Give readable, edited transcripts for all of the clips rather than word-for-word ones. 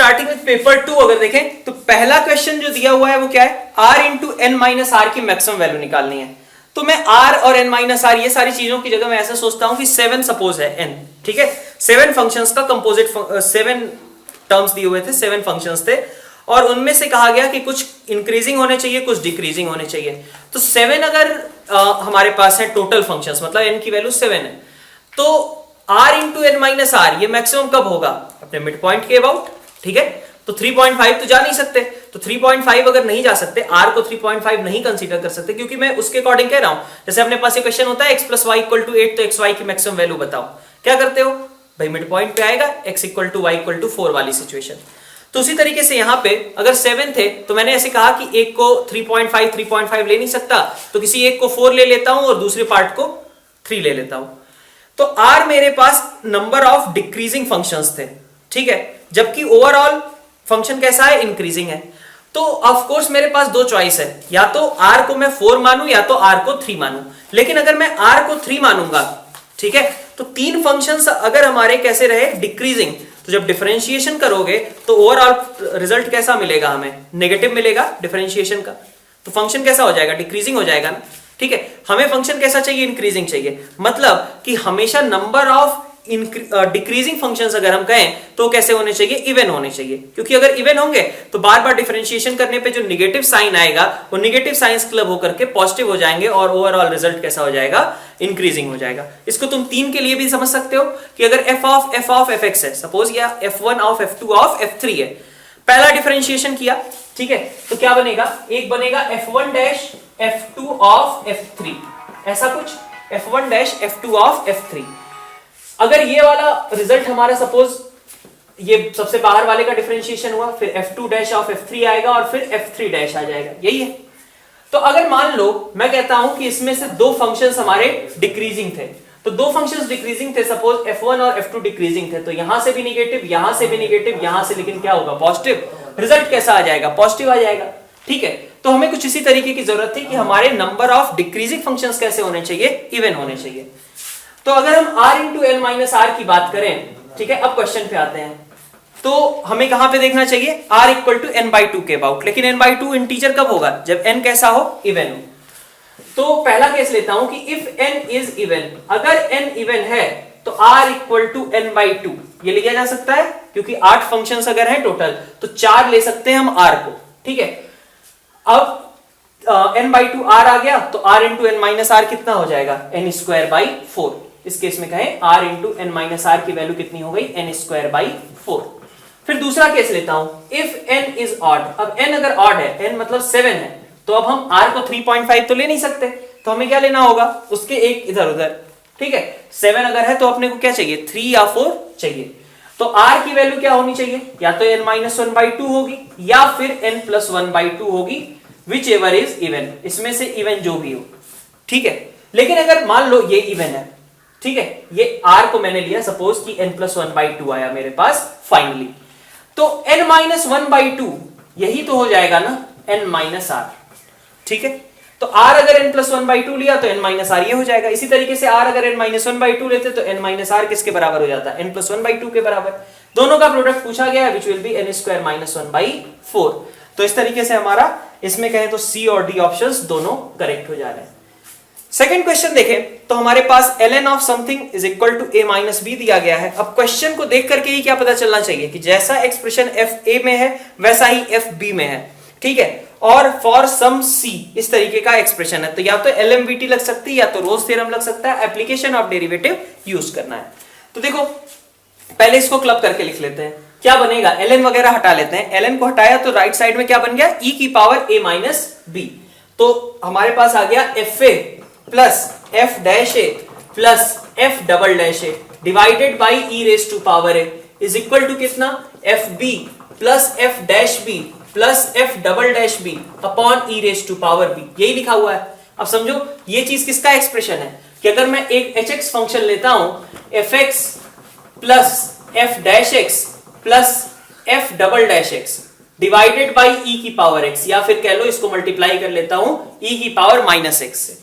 Starting with paper 2 अगर देखें तो पहला क्वेश्चन जो दिया हुआ है वो क्या है, r into n minus r की मैक्सिमम वैल्यू निकालनी है। तो मैं r और n माइनस आर ये सारी चीजों की जगह मैं ऐसा सोचता हूं कि 7 सपोज है n, ठीक है, 7 फंक्शंस का कंपोजिट 7 टर्म्स दिए हुए थे, 7 फंक्शंस थे और उनमें से कहा गया कि कुछ इंक्रीजिंग होने चाहिए, कुछ डिक्रीजिंग होने चाहिए। तो 7 अगर हमारे पास है टोटल फंक्शंस, मतलब n की वैल्यू 7 है, तो r into n minus r ये मैक्सिमम कब होगा, अपने मिड पॉइंट के अबाउट, ठीक है। तो 3.5 तो जा नहीं सकते, तो 3.5 अगर नहीं जा सकते, r को 3.5 नहीं कंसीडर कर सकते, क्योंकि मैं उसके अकॉर्डिंग कह रहा हूं। जैसे अपने पास ये क्वेश्चन होता है x plus y equal to 8, तो एक्स वाई की मैक्सिमम वैल्यू बताओ, क्या करते हो भाई, मिड पॉइंट पे आएगा x equal to y equal to 4 वाली सिचुएशन। तो उसी तरीके से यहां पे अगर 7 थे तो मैंने ऐसे कहा कि एक को 3.5 ले नहीं सकता, तो किसी एक को 4 ले लेता हूं और दूसरे पार्ट को 3 ले लेता हूं। तो r मेरे पास नंबर ऑफ डिक्रीजिंग फंक्शंस थे, ठीक है, जबकि ओवरऑल फंक्शन कैसा है, इंक्रीजिंग है। तो ऑफ कोर्स मेरे पास दो चॉइस है, या तो r को मैं 4 मानूं या तो r को 3 मानूं। लेकिन अगर मैं r को 3 मानूंगा, ठीक है, तो 3 फंक्शंस अगर हमारे कैसे रहे, डिक्रीजिंग, तो जब डिफरेंशिएशन करोगे तो ओवरऑल रिजल्ट कैसा मिलेगा, हमें नेगेटिव मिलेगा डिफरेंशिएशन का, तो फंक्शन कैसा हो जाएगा, डिक्रीजिंग हो जाएगा ना, ठीक है। हमें फंक्शन कैसा चाहिए, इंक्रीजिंग चाहिए, मतलब कि हमेशा नंबर ऑफ डिक्रीजिंग फंक्शंस अगर हम कहें तो कैसे होने चाहिए, इवन होने चाहिए, क्योंकि अगर इवन होंगे तो बार बार डिफरेंशिएशन करने पे जो निगेटिव साइन आएगा वो निगेटिव साइंस क्लब होकर के पॉजिटिव हो जाएंगे और ओवरऑल रिजल्ट कैसा हो जाएगा, इंक्रीजिंग हो जाएगा। इसको तुम 3 के लिए भी समझ सकते हो कि अगर f ऑफ fx है सपोज, या f1 of f2 of f3 है, पहला डिफरेंशिएशन किया, ठीक है, तो क्या बनेगा, एक बनेगा f1 dash f2 of f3, ऐसा कुछ f1 dash f2 of f3। अगर ये वाला रिजल्ट हमारा सपोज ये सबसे बाहर वाले का डिफरेंशिएशन हुआ, फिर f2 डैश ऑफ f3 आएगा और फिर f3 डैश आ जाएगा, यही है। तो अगर मान लो मैं कहता हूं कि इसमें से 2 फंक्शंस हमारे डिक्रीजिंग थे, तो 2 फंक्शंस डिक्रीजिंग थे, सपोज f1 और f2 डिक्रीजिंग थे, तो यहां से भी निगेटिव, यहां से भी निगेटिव, यहां से लेकिन क्या होगा, पॉजिटिव, रिजल्ट कैसा आ जाएगा, पॉजिटिव आ जाएगा, ठीक है। तो हमें कुछ इसी तरीके की जरूरत थी कि हमारे नंबर ऑफ डिक्रीजिंग फंक्शंस कैसे होने चाहिए, इवन होने चाहिए। तो अगर हम r into n minus r की बात करें, ठीक है, अब क्वेश्चन पे आते हैं, तो हमें कहां पे देखना चाहिए, r equal to n by 2 के अबाउट। लेकिन n बाई 2 इंटीजर कब होगा, जब n कैसा हो, इवन हो। तो पहला केस लेता हूं कि इफ n इज इवन, अगर n इवन है तो r equal to n by 2 ये लिया जा सकता है, क्योंकि 8 फंक्शंस अगर है टोटल तो 4 ले सकते हैं हम r को, ठीक है। अब n बाई 2 r आ गया, तो r into n minus r कितना हो जाएगा, n स्क्वायर बाई 4। इस केस में कहें r into n minus r की वैल्यू कितनी हो गई, n स्क्वायर बाई 4। फिर दूसरा केस लेता हूं, इफ n इज ऑड, अब n अगर ऑड है, n मतलब 7 है, तो अब हम r को 3.5 तो ले नहीं सकते, तो हमें क्या लेना होगा, उसके एक इधर उधर, ठीक है। 7 अगर है तो अपने को क्या चाहिए, 3 या 4 चाहिए। तो r की वैल्यू क्या होनी चाहिए, या तो n माइनस 1 बाई 2 होगी या फिर n प्लस 1 बाई 2 होगी, विच एवर इज इवन, इसमें से इवन जो भी हो, ठीक है। लेकिन अगर मान लो ये इवन है, ठीक है, ये r को मैंने लिया सपोज कि n प्लस 1 बाई 2 आया मेरे पास फाइनली, तो n माइनस 1 बाई 2 यही तो हो जाएगा ना n माइनस r, ठीक है। तो r अगर n प्लस 1 बाई 2 लिया तो n माइनस r ये हो जाएगा। इसी तरीके से r अगर n माइनस 1 बाई 2 लेते तो n माइनस r किसके बराबर हो जाता है, n प्लस 1 बाई 2 के बराबर। दोनों का प्रोडक्ट पूछा गया है, which will be n square minus 1 by 4। तो इस तरीके से हमारा इसमें कहें तो C और D ऑप्शंस दोनों करेक्ट हो जा रहे हैं। सेकंड क्वेश्चन देखें तो हमारे पास ln of something is equal to a minus b दिया गया है। अब क्वेश्चन को देख करके ही क्या पता चलना चाहिए कि जैसा एक्सप्रेशन f a में है वैसा ही f b में है, ठीक है, और फॉर सम c इस तरीके का एक्सप्रेशन है, तो या तो LMVT लग सकती है या तो रोल्स थ्योरम लग सकता है, एप्लीकेशन ऑफ डेरिवेटिव यूज करना है। तो देखो पहले इसको क्लब करके लिख लेते हैं, क्या बनेगा, ln वगैरह हटा लेते हैं, ln को हटाया तो राइट साइड में क्या बन गया, e की पावर a माइनस b, तो हमारे पास आ गया fa plus f dash a plus f double dash a divided by e raise to power a is equal to कितना, fb plus f dash b plus f double dash b upon e raise to power b, यही लिखा हुआ है। अब समझो ये चीज किसका एक्सप्रेशन है कि अगर मैं एक hx फंक्शन लेता हूं fx plus f dash x plus f double dash x divided by e की पावर x, या फिर कह लो इसको मल्टीप्लाई कर लेता हूं e की पावर माइनस x से,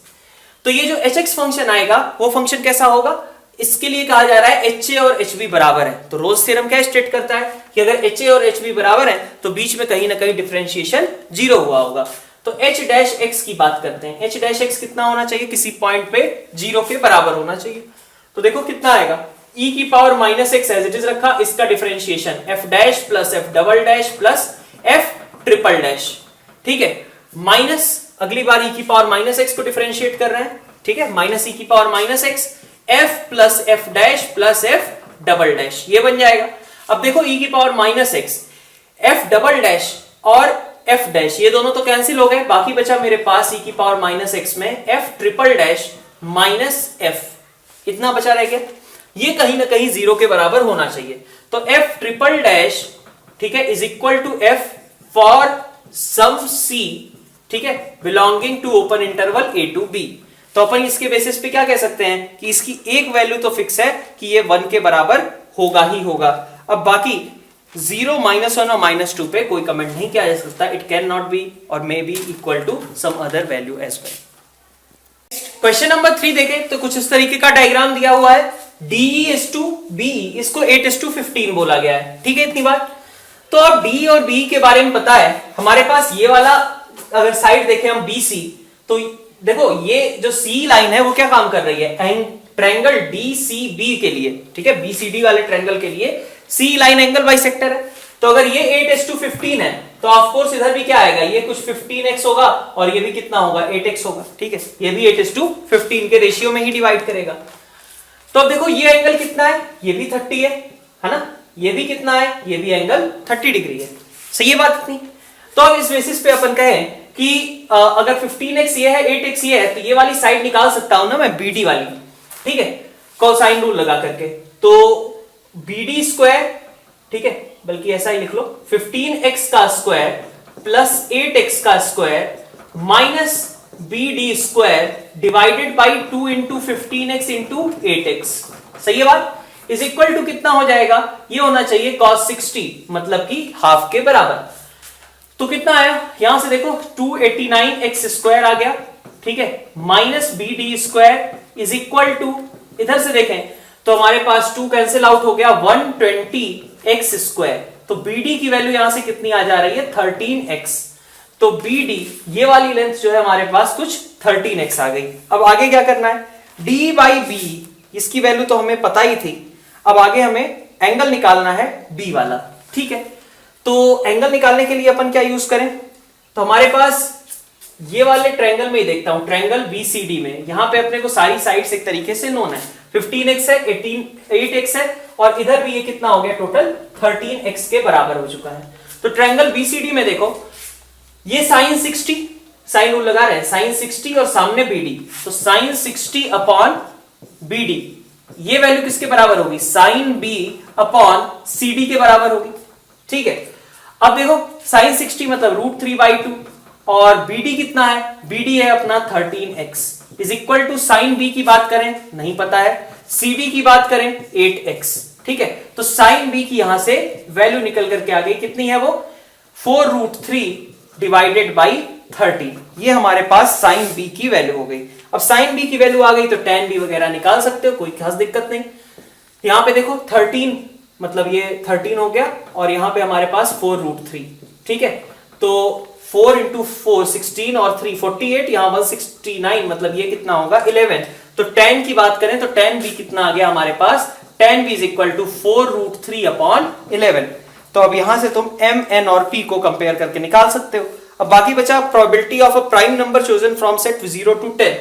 तो ये जो hx फंक्शन आएगा वो फंक्शन कैसा होगा, इसके लिए कहा जा रहा है HA और HB बराबर है। तो रोल्स थ्योरम क्या स्टेट करता है, कि अगर एच ए और एच बी बराबर है तो बीच में कहीं ना कहीं डिफरेंशिएशन जीरो हुआ होगा। तो एच डैश एक्स की बात करते हैं। एच डैश एक्स कितना होना चाहिए, किसी पॉइंट पे जीरो के बराबर होना चाहिए। तो देखो कितना आएगा, e की power minus x as it is रखा, इसका differentiation f dash plus f double dash plus f triple dash, ठीक है, माइनस अगली बार e की पावर माइनस एक्स को डिफरेंशिएट कर रहे हैं, ठीक है, माइनस e की power minus x f plus f dash plus f double dash, ये बन जाएगा। अब देखो e की power minus x, f double dash और एफ डैश ये दोनों तो कैंसिल हो गए, बाकी बचा मेरे पास e की पावर माइनस एक्स में F triple dash minus F, इतना बचा रह गया। ये कहीं ना कहीं जीरो के बराबर होना चाहिए। तो एफ ट्रिपल डैश, ठीक है, is equal to f for some c, ठीक है, belonging to open interval a to b. तो अपन इसके बेसिस पे क्या कह सकते हैं कि इसकी एक वैल्यू तो फिक्स है कि ये 1 के बराबर होगा ही होगा। अब बाकी 0, -1 और -2 पे कोई कमेंट नहीं किया जा सकता, इट कैन नॉट बी और may be equal to some other value as well. Question number 3 देखें तो कुछ इस तरीके का डायग्राम दिया हुआ है, DE:BE, इसको 8:15 बोला गया है, ठीक है, इतनी बात। तो अब D और B के बारे में पता है हमारे पास, ये वाला अगर साइड देखें हम BC, तो देखो ये जो C लाइन है वो क्या काम कर रही है, ट्रायंगल DCB के लिए, ठीक है, BCD वाले ट्रायंगल के लिए C लाइन एंगल बाइसेक्टर है। तो अगर ये 8:15 है तो ऑफ कोर्स इधर भी क्या आएगा, ये कुछ 15x होगा और ये भी कितना होगा, 8x होगा, ठीक है, ये भी 8:15 के रेशियो में ही डिवाइड करेगा। तो अब देखो ये एंगल कितना है, ये भी 30 है ना, ये भी कितना है, ये भी एंगल 30 डिग्री है, सही है बात इतनी। तो अब इस बेसिस पे अपन कहें कि अगर 15x ये है, 8x ये है, तो ये वाली साइड निकाल सकता हूं ना मैं, BD वाली, ठीक है, कोसाइन रूल लगा करके। तो BD स्क्वायर, ठीक है, बल्कि ऐसा ही लिख लो, 15x का स्क्वायर प्लस 8x का square minus BD square divided by 2 into 15x into 8x, सही है बात, इज इक्वल टू कितना हो जाएगा, ये होना चाहिए cos 60, मतलब कि हाफ के बराबर। तो कितना आया, यहां से देखो 289x स्क्वायर आ गया, ठीक है, minus BD square is equal to, इधर से देखें तो हमारे पास 2 कैंसिल आउट हो गया, 120x स्क्वायर। तो BD की वैल्यू यहां से कितनी आ जा रही है, 13x। तो BD ये वाली लेंथ जो है हमारे पास कुछ 13x आ गई। अब आगे क्या करना है, D बाई B, इसकी वैल्यू तो हमें पता ही थी, अब आगे हमें एंगल निकालना है B वाला, ठीक है। तो एंगल निकालने के लिए अपन क्या यूज करें, तो हमारे पास ये वाले ट्रायंगल में ही देखता हूं, ट्रायंगल BCD में, यहां पे अपने को सारी साइड्स एक तरीके से नोन है, 15x है, 8x है और इधर भी ये कितना हो गया, टोटल 13x के बराबर हो चुका है। तो ट्रायंगल BCD में देखो, ये sin 60, साइन रूल लगा रहे हैं, sin 60 और सामने BD, तो sin 60 अपॉन BD, ये वैल्यू किसके बराबर होगी, sin B अपॉन CD के बराबर होगी, ठीक है। अब देखो sin 60 मतलब √3/2 और BD कितना है, BD है अपना 13x is equal to sin B की बात करें नहीं पता है, CD की बात करें 8x, ठीक है। तो sin B की यहां से वैल्यू निकल करके आ गई, कितनी है वो, 4√3 डिवाइडेड बाई 30, ये हमारे पास sin B की वैल्यू हो गई। अब sin B की वैल्यू आ गई तो tan B वगैरह निकाल सकते हो, कोई खास दिक्कत नहीं। यहां पे देखो 13 मतलब ये 13 हो गया और यहां पे हमारे पास 4√3, ठीक है। तो 4 इंटू 4 16 और 3 48, यहां 169 मतलब ये कितना होगा 11। तो tan की बात करें तो tan B कितना आ गया हमारे पास, tan B is equal to 4√3 upon 11। तो अब यहां से तुम m, n और p को कंपेयर करके निकाल सकते हो। अब बाकी बचा probability of a prime number chosen from set 0 to 10।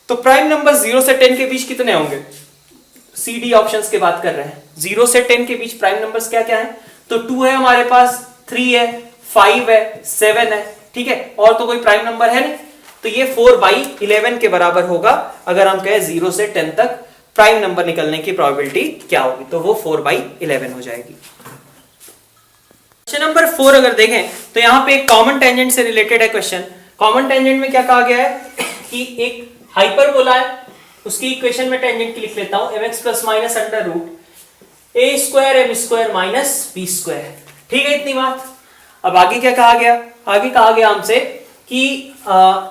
तो प्राइम नंबर 0 से 10 के बीच कितने होंगे, CD ऑप्शंस के बात कर रहे हैं, 0 से 10 के बीच प्राइम नंबर्स क्या क्या है, तो 2 है हमारे पास, 3 है, 5 है, 7 है, ठीक है, और तो कोई प्राइम नंबर है नहीं। तो ये 4/11 के बराबर होगा। अगर हम कहें 0 से 10 तक प्राइम नंबर निकलने की प्रोबेबिलिटी क्या होगी, तो वो 4/11 हो जाएगी। क्वेश्चन नंबर 4 अगर देखें तो यहां पे एक कॉमन टेंजेंट से रिलेटेड है क्वेश्चन। कॉमन टेंजेंट में क्या कहा गया है कि एक हाइपरबोला है, उसकी इक्वेशन में टेंजेंट की लिख लेता हूं, mx plus minus under root a square m square minus b square, ठीक है, इतनी बात। अब आगे क्या कहा गया, आगे कहा गया हमसे कि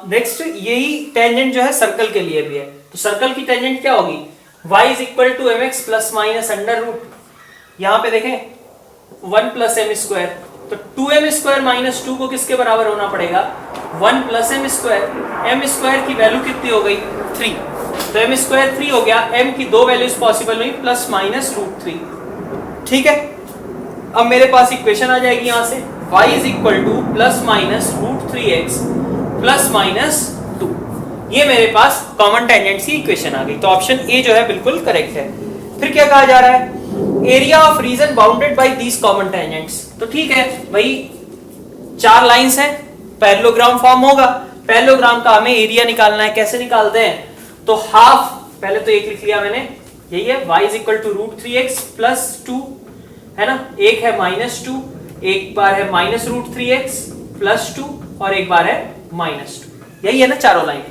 नेक्स्ट यही टेंजेंट जो है सर्कल के लिए भी है, तो सर्कल की टेंजेंट क्या होगी, y is equal to mx plus minus under root, यहां पे देखें 1 प्लस एम स्क्वायर, तो 2m स्क्वायर माइनस 2 को किसके बराबर होना पड़ेगा 1 प्लस एम स्क्वायर की वैल्यू कितनी हो गई 3, तो एम स्क्वायर 3 हो गया, m की दो वैल्यूज पॉसिबल हुई प्लस माइनस रूट 3। ठीक है, अब मेरे पास इक्वेशन आ जाएगी यहां से y is equal to plus minus root 3x plus minus 2, ये मेरे पास कॉमन टेंजेंट्स की इक्वेशन आ गई। तो ऑप्शन ए जो है बिल्कुल करेक्ट है। फिर क्या कहा जा रहा है, area of region bounded by these common tangents. तो ठीक है भाई, चार लाइंस हैं, पैरेललोग्राम फॉर्म होगा, पैरेललोग्राम का हमें एरिया निकालना है। कैसे निकालते हैं, तो हाफ, पहले तो एक लिख लिया मैंने, यही है y is equal to root 3x plus 2, है ना, एक है माइनस 2, एक बार है माइनस रूट 3x प्लस 2 और एक बार है माइनस 2, यही है ना चारों लाइन।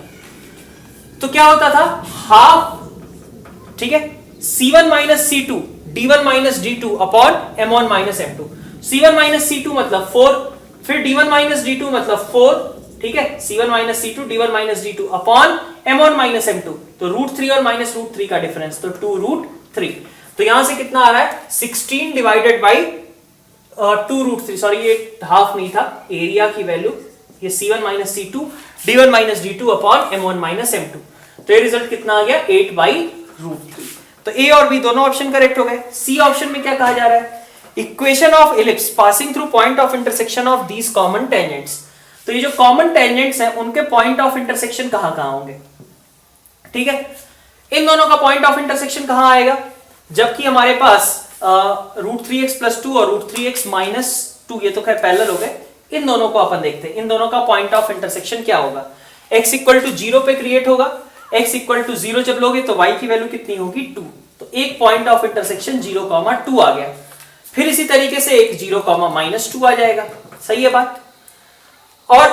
तो क्या होता था हाफ, ठीक है, c1 minus c2 d1 minus d2 upon m1 minus m2। c1 minus c2 मतलब 4, फिर d1 माइनस d2 मतलब 4, ठीक है, c1 minus c2 d1 minus d2 upon m1 minus m2, तो रूट 3 और माइनस रूट 3 का डिफरेंस, तो 2 रूट 3। तो यहां से कितना आ रहा है 16 डिवाइडेड बाई 2 रूट 3, सॉरी ये हाफ नहीं था, एरिया की वैल्यू ये c1 minus c2 d1 minus d2 upon m1 minus m2, तो ये रिजल्ट कितना आ गया 8 बाई रूट 3। तो ए और बी दोनों ऑप्शन करेक्ट हो गए। सी ऑप्शन में क्या कहा जा रहा है, equation of ellipse passing through point of intersection of these common tangents. तो ये जो कॉमन टेंजेंट्स हैं उनके पॉइंट ऑफ इंटरसेक्शन कहां कहां होंगे, ठीक है, इन दोनों का पॉइंट ऑफ इंटरसेक्शन कहां आएगा, जबकि हमारे पास रूट 3x प्लस 2 और रूट 3x माइनस 2 ये तो खैर पैरेलल हो गए, इन दोनों को अपन देखते हैं, इन दोनों का पॉइंट ऑफ इंटरसेक्शन क्या होगा। x इक्वल टू 0 पे क्रिएट होगा, x इक्वल टू 0 जब लोगे तो y की वैल्यू कितनी होगी 2, तो एक पॉइंट ऑफ इंटरसेक्शन 0,2 आ गया। फिर इसी तरीके से एक 0, माइनस 2 आ जाएगा, सही है बात। और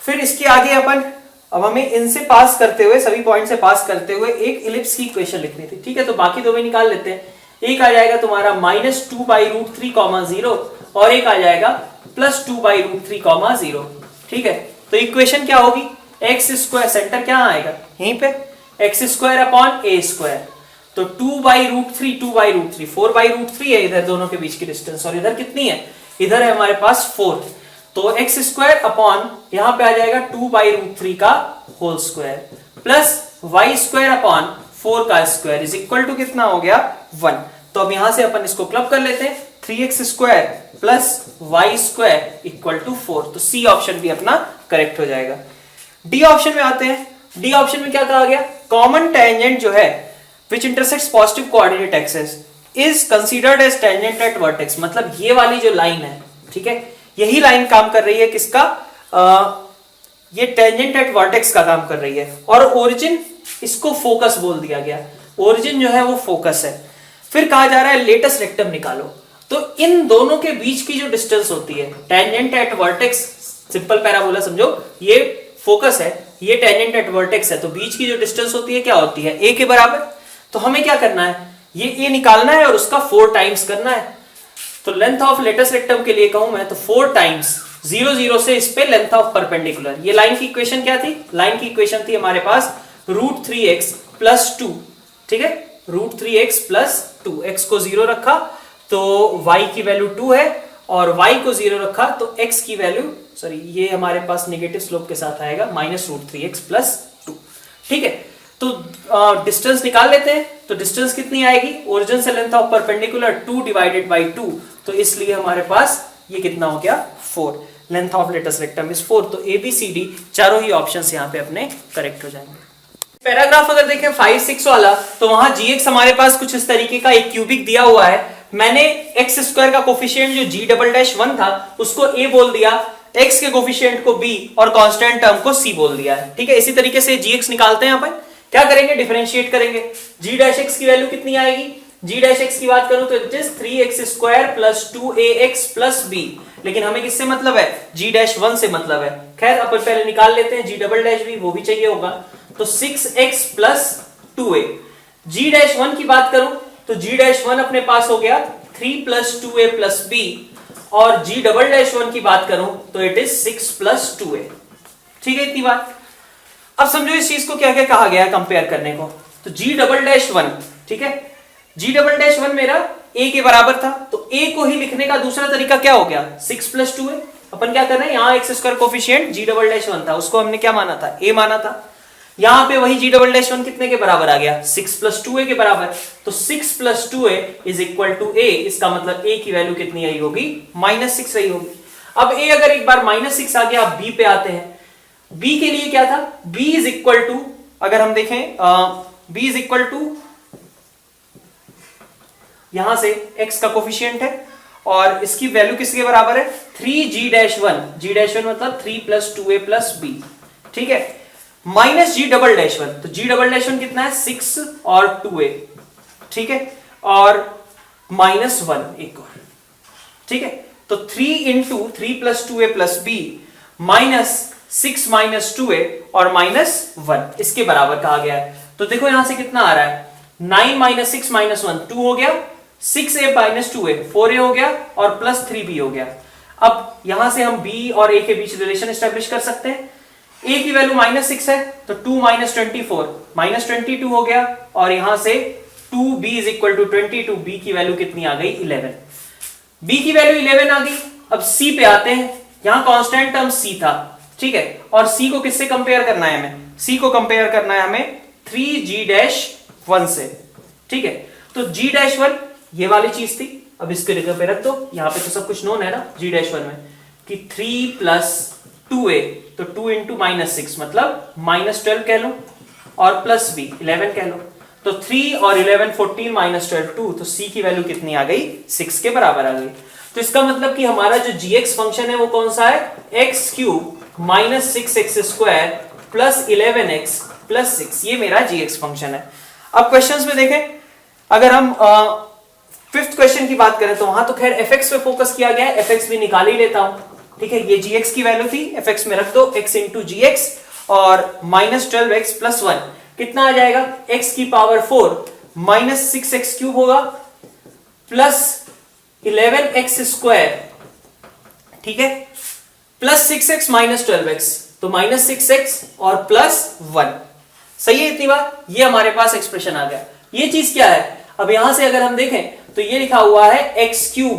फिर इसके आगे अपन, अब हमें इनसे पास करते हुए, सभी पॉइंट से पास करते हुए एक इलिप्स की इक्वेशन लिखनी थी, ठीक है, तो बाकी दो में निकाल लेते हैं। एक आ जाएगा तुम्हारा माइनस 2 बाई रूट 3, 0 और एक आ जाएगा प्लस 2 बाई रूट 3, 0, ठीक है। तो इक्वेशन क्या होगी, एक्स स्क्वायर, सेंटर क्या आएगा यहीं पे, x square upon a square, तो 2 by root 3, 2 by root 3, 4 by root 3 है इधर दोनों के बीच की डिस्टेंस, और इधर कितनी है, इधर है हमारे पास 4, तो एक्स स्क्वायर अपॉन यहां पे आ जाएगा 2 बाई रूट 3 का whole square plus y square upon 4 का स्क्वायर इज इक्वल टू कितना हो गया 1। तो अब यहां से अपन इसको क्लब कर लेते हैं, 3x square plus y square equal to 4, तो सी ऑप्शन भी अपना करेक्ट हो जाएगा। डी ऑप्शन में आते हैं, डी ऑप्शन में क्या कहा गया, कॉमन टेंजेंट जो है which intersects positive coordinate axis is considered as tangent at vertex, मतलब ये वाली जो लाइन है, ठीक है, यही लाइन काम कर रही है किसका, ये टेंजेंट एट वर्टेक्स का काम कर रही है, और ओरिजिन इसको फोकस बोल दिया गया, ओरिजिन जो है वो फोकस है। फिर कहा जा रहा है लेटस रेक्टम निकालो, तो इन दोनों के बीच की जो डिस्टेंस होती है, tangent at vertex, simple parabola समझो, ये फोकस है, ये टेंजेंट एट वर्टेक्स है, तो बीच की जो डिस्टेंस होती है क्या होती है, a के बराबर। तो हमें क्या करना है, ये a निकालना है और उसका 4 टाइम्स करना है। तो लेंथ ऑफ लेटस रेक्टम के लिए कहूं मैं तो 4 टाइम्स 0, 0 से इस पे लेंथ ऑफ परपेंडिकुलर। ये लाइन की इक्वेशन क्या थी, लाइन की इक्वेशन थी हमारे पास रूट 3x प्लस 2, ठीक है, रूट 3x प्लस 2, x को 0 रखा तो y की वैल्यू 2 है, और y को 0 रखा तो x की वैल्यू, सॉरी ये हमारे पास नेगेटिव स्लोप के साथ आएगा माइनस रूट 3x प्लस 2, ठीक है। तो डिस्टेंस निकाल लेते हैं, तो डिस्टेंस कितनी आएगी, ओरिजिन से length of perpendicular 2 divided by 2, तो इसलिए हमारे पास ये कितना हो गया 4, length of latus rectum is 4। तो ए बी सी डी चारों ही ऑप्शंस यहाँ पे अपने करेक्ट हो जाएंगे। पैराग्राफ अगर देखें 5, 6 वाला, तो वहां gx हमारे पास कुछ इस तरीके का एक क्यूबिक दिया हुआ है, मैंने x स्क्वायर का कोफिशिएंट जो g'1 था उसको a बोल दिया, x के कोफिशिएंट को b और कांस्टेंट टर्म को c बोल दिया है, ठीक है। इसी तरीके से gx निकालते हैं अपन, क्या करेंगे, डिफरेंशिएट करेंगे, g' की वैल्यू कितनी आएगी, g' की बात करूं तो it is 3x square plus 2ax plus b, लेकिन हमें किससे मतलब है, g'1 से मतलब है। खैर अपन पहले निकाल लेते हैं g' भी, वो भी चाहिए होगा, तो 6x प्लस 2a। g'1 की बात करूं तो g'1 अपने पास हो गया 3 प्लस 2a प्लस b, और g'1 की बात करूं तो इट इज 6 प्लस 2a, ठीक है, इतनी बात। अब समझो इस चीज को क्या क्या कहा गया है कंपेयर करने को, तो g'1, ठीक है, g'1 मेरा a के बराबर था, तो a को ही लिखने का दूसरा तरीका क्या हो गया, 6 + 2a। अपन क्या कर रहे हैं, यहाँ x² कोफिशिएंट g'1 था, उसको हमने क्या माना था, a माना था। यहां पे वही g'1 कितने के बराबर आ गया, 6 + 2a के बराबर। तो 6 + 2a = a, इसका मतलब a की वैल्यू कितनी आई होगी, -6 रही होगी। अब a अगर एक बार -6 आ गया, अब b पे आते हैं। b के लिए क्या था, b = अगर हम देखें b = यहां से x का कोफिशिएंट है और इसकी वैल्यू किसके बराबर है, 3g'1, g' मतलब 3 + 2a + b, ठीक है, -g'1, तो g'1 कितना है, 6 और 2a, ठीक है, और -1 एक और, ठीक है। तो 3 × 3 + 2a + b -6 - 2a और -1 इसके बराबर कहा गया है। तो देखो यहां से कितना आ रहा है, 9 - 6 - 1 2 हो गया, 6a - 2a 4a हो गया और +3b हो गया। अब यहां से हम b और a के बीच रिलेशन एस्टेब्लिश कर सकते हैं। a की वैल्यू -6 है, तो 2 - 24 -22 हो गया, और यहां से 2b = 22, b की वैल्यू कितनी आ गई, 11। b की वैल्यू 11 आ गई। अब c पे आते हैं, यहां कांस्टेंट टर्म c था, ठीक है, और c को किससे कंपेयर करना है हमें, c को कंपेयर करना है हमें 3g'1 से, ठीक है। तो g'1 ये वाली चीज थी, अब इसके जगह पे रख दो, यहां पे तो सब कुछ नोन है ना g'1 में, कि 3 + 2a, तो 2 × -6 मतलब -12 कह लो, और +b 11 कह लो, तो 3 और 11 14 -12 2, तो c की वैल्यू कितनी आ गई, 6 के बराबर आ गई। तो इसका मतलब कि हमारा जो gx फंक्शन है वो कौन सा है, x³ - 6x² + 11x + 6, ये मेरा gx फंक्शन है। अब क्वेश्चंस में देखें, अगर हम 5th क्वेश्चन की बात करें तो वहां तो खैर fx पे फोकस किया गया है, fx भी निकाल ही लेता हूं, ठीक है। ये gx की वैल्यू थी, fx में रख दो x × gx और -12x + 1 कितना आ जाएगा, x की पावर 4 -6x³ होगा प्लस 11x², ठीक है, प्लस 6x - 12x, तो -6x और +1, सही है इतनी बात। ये हमारे पास एक्सप्रेशन आ गया। ये चीज क्या है, अब यहां से अगर हम देखें तो ये लिखा हुआ है x³,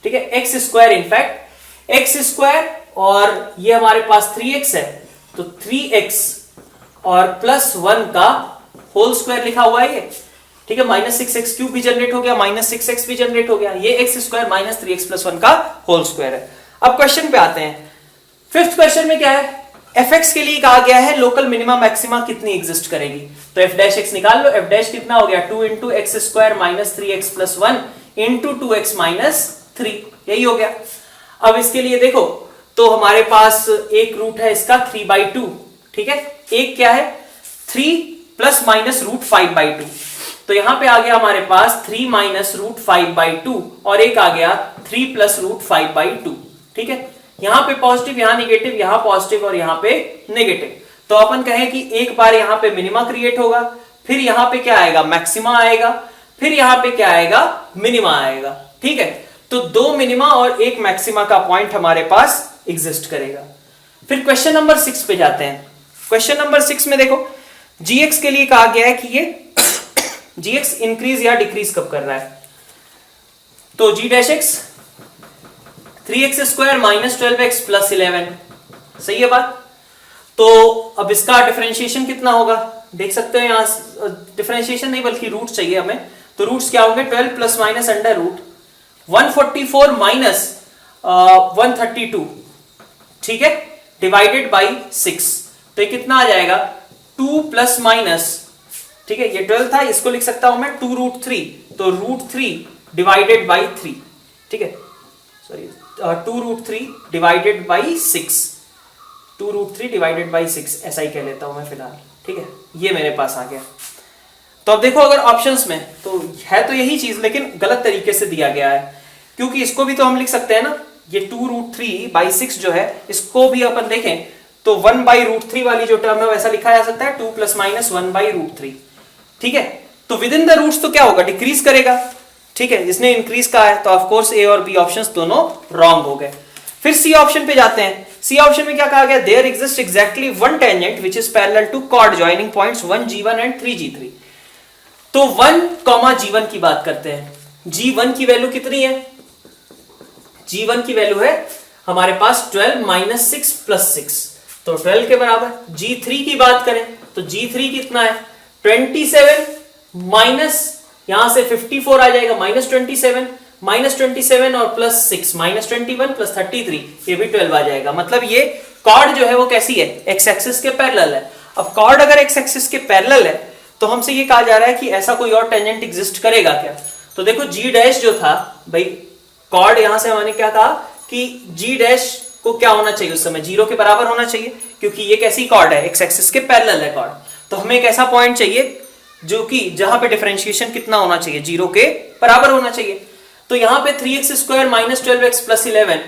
ठीक है, x² इनफैक्ट x² और ये हमारे पास 3x है, तो 3x और +1 का होल स्क्वायर लिखा हुआ है ये, ठीक है, -6x³ भी जनरेट हो गया, -6x भी जनरेट हो गया, ये x² - 3x + 1 का होल स्क्वायर है। अब क्वेश्चन पे आते हैं। 5th क्वेश्चन में क्या है, fx के लिए कहा गया है लोकल मिनिमा मैक्सिमा कितनी एग्जिस्ट करेगी, तो f' निकाल लो, f' कितना हो गया, 2 × x² - 3x + 1 × 2x - 3, यही हो गया। अब इसके लिए देखो तो हमारे पास एक रूट है इसका 3/2, ठीक है, एक क्या है 3 ± √5/2, तो यहां पे आ गया हमारे पास 3 - √5/2 और एक आ गया 3 + √5/2, ठीक है। यहां पे पॉजिटिव, यहां नेगेटिव, यहां पॉजिटिव और यहां पे नेगेटिव, तो अपन कहें कि एक बार यहां पे मिनिमा क्रिएट होगा, फिर यहां पे क्या आएगा, मैक्सिमा आएगा, फिर यहां पे क्या आएगा, मिनिमा आएगा, ठीक है। तो 2 मिनिमा और 1 मैक्सिमा का पॉइंट हमारे पास एग्जिस्ट करेगा। फिर क्वेश्चन नंबर 6 पे जाते हैं। क्वेश्चन नंबर 6 में देखो, gx के लिए कहा गया है कि ये gx इंक्रीज या डिक्रीज कब कर रहा है, तो g'(x) 3x² - 12x + 11, सही है बात। तो अब इसका डिफरेंशिएशन कितना होगा, देख सकते हो यहां डिफरेंशिएशन नहीं बल्कि रूट चाहिए हमें, तो रूट्स क्या होंगे, 12 ± √ 144 - 132, ठीक है, डिवाइडेड बाई 6, तो ये कितना आ जाएगा 2 ±, ठीक है, ये 12 था, इसको लिख सकता हूं मैं 2√3, तो √3 डिवाइडेड बाई 3, ठीक है, sorry 2√3 divided by 6, 2√3 divided by 6 ऐसा ही कह लेता हूं मैं फिलहाल, ठीक है, ये मेरे पास आ गया। तो अब देखो अगर ऑप्शंस में तो है तो यही चीज लेकिन गलत तरीके से दिया गया है, क्योंकि इसको भी तो हम लिख सकते हैं ना, ये 2√3/6 जो है इसको भी अपन देखें तो 1/√3 वाली जो टर्म है वैसा लिखा जा सकता है 2 ± 1/√3, ठीक है। तो विद इन द रूट्स तो क्या होगा, डिक्रीज करेगा, ठीक है, इसने इंक्रीज कहा है, तो ऑफ कोर्स ए और बी ऑप्शंस दोनों रॉन्ग हो गए। फिर सी ऑप्शन पे जाते हैं। सी ऑप्शन में क्या कहा गया, there exist exactly one tangent which is parallel to chord joining points 1G1 and 3G3। तो 1, G1 की बात करते हैं। G1 की वैल्यू कितनी है? G1 की वैल्यू है हमारे पास 12 माइनस 6 प्लस 6, तो 12 के बराबर। G3 की बात करें तो G3 कितना है? 27 माइनस यहां से 54 आ जाएगा, माइनस 27 और प्लस 6 माइनस 21 प्लस 33, ये भी 12 आ जाएगा। मतलब ये कॉर्ड जो है वो कैसी है? एक्स एक्सिस के पैरेलल है। अब कॉर्ड अगर एक्स एक्सिस के पैरेलल है तो हमसे ये कहा जा रहा है कि ऐसा कोई और टेंजेंट एग्जिस्ट करेगा क्या? तो देखो G डैश जो था भाई, कॉर्ड यहां से हमने क्या कहा कि G डैश को क्या होना चाहिए उस समय? 0 के बराबर होना चाहिए, क्योंकि ये कैसी कॉर्ड है? एक्स एक्सिस के पैरेलल है कॉर्ड। तो हमें एक ऐसा पॉइंट चाहिए जो कि जहां पे डिफरेंशिएशन कितना होना चाहिए? 0 के बराबर होना चाहिए। तो यहां पे 3x square minus 12x plus 11,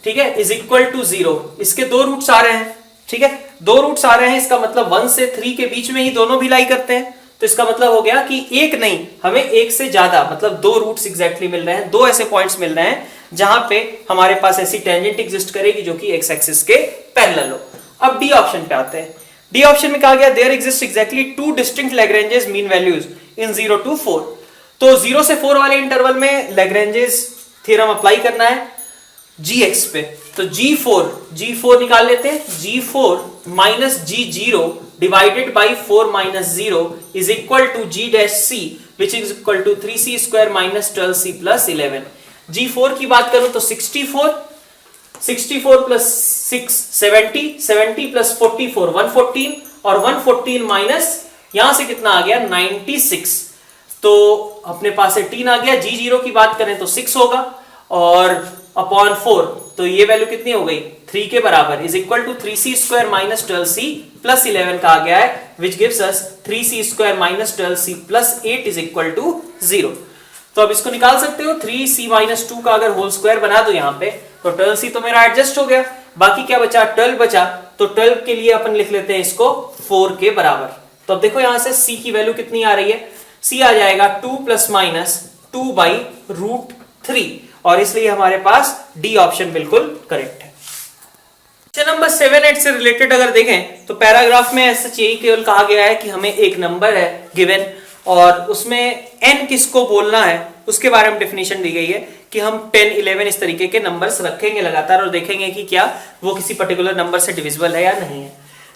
ठीक है, इज इक्वल टू 0। इसके दो रूट्स आ रहे हैं, ठीक है, दो रूट्स आ रहे हैं, इसका मतलब 1 से 3 के बीच में ही दोनों भी लाई करते हैं। तो इसका मतलब हो गया कि एक नहीं, हमें एक से ज्यादा, मतलब दो रूट्स एग्जैक्टली मिल रहे हैं, दो ऐसे पॉइंट्स मिल रहे हैं जहां पे हमारे पास ऐसी टेंजेंट एग्जिस्ट करेगी जो कि एक्स एक्सिस के पैरेलल हो। अब डी ऑप्शन पे आते हैं। डी ऑप्शन में कहा गया there exist exactly two distinct Lagrange's mean values in 0 to 4। तो 0 से 4 वाले इंटरवल में लैग्रेंजेस थ्योरम अप्लाई करना है gx पे। तो G4 निकाल लेते हैं। G4 minus G0 divided by 4 minus 0 is equal to G dash C which is equal to 3C square minus 12C plus 11। G4 की बात करूं तो 64 प्लस 6 70 प्लस 44 114 और 114 माइनस यहां से कितना आ गया? 96। तो अपने पास 18 आ गया। G0 की बात करें तो 6 होगा और अपॉन 4, तो ये वैल्यू कितनी हो गई? 3 के बराबर, is equal to 3C square minus 12C plus 11 का आ गया है, which gives us 3C square minus 12C plus 8 is equal to 0। तो अब इसको निकाल सकते हो, 3C माइनस 2 का अगर होल स्क्वायर बना दो यहाँ पे तो 12C तो मेरा एडजस्ट हो गया, बाकी क्या बचा? 12 बचा। तो 12 के लिए अपन लिख लेते हैं इसको 4 के बराबर। तो अब देखो यहां से C की वैल्यू कितनी आ रही है? C आ जाएगा 2 प्लस माइनस 2 बाई रूट 3, और इसलिए हमारे पास डी ऑप्शन बिल्कुल करेक्ट है। क्वेश्चन नंबर 7-8 से रिलेटेड अगर देखें तो पैराग्राफ में ऐसा यही केवल कहा गया है कि हमें एक नंबर है गिवन और उसमें n किसको बोलना है उसके बारे में डेफिनेशन दी गई है कि हम 10, 11 इस तरीके के नंबर्स रखेंगे लगातार और देखेंगे कि क्या वो किसी पर्टिकुलर नंबर से डिविजिबल है या नहीं है।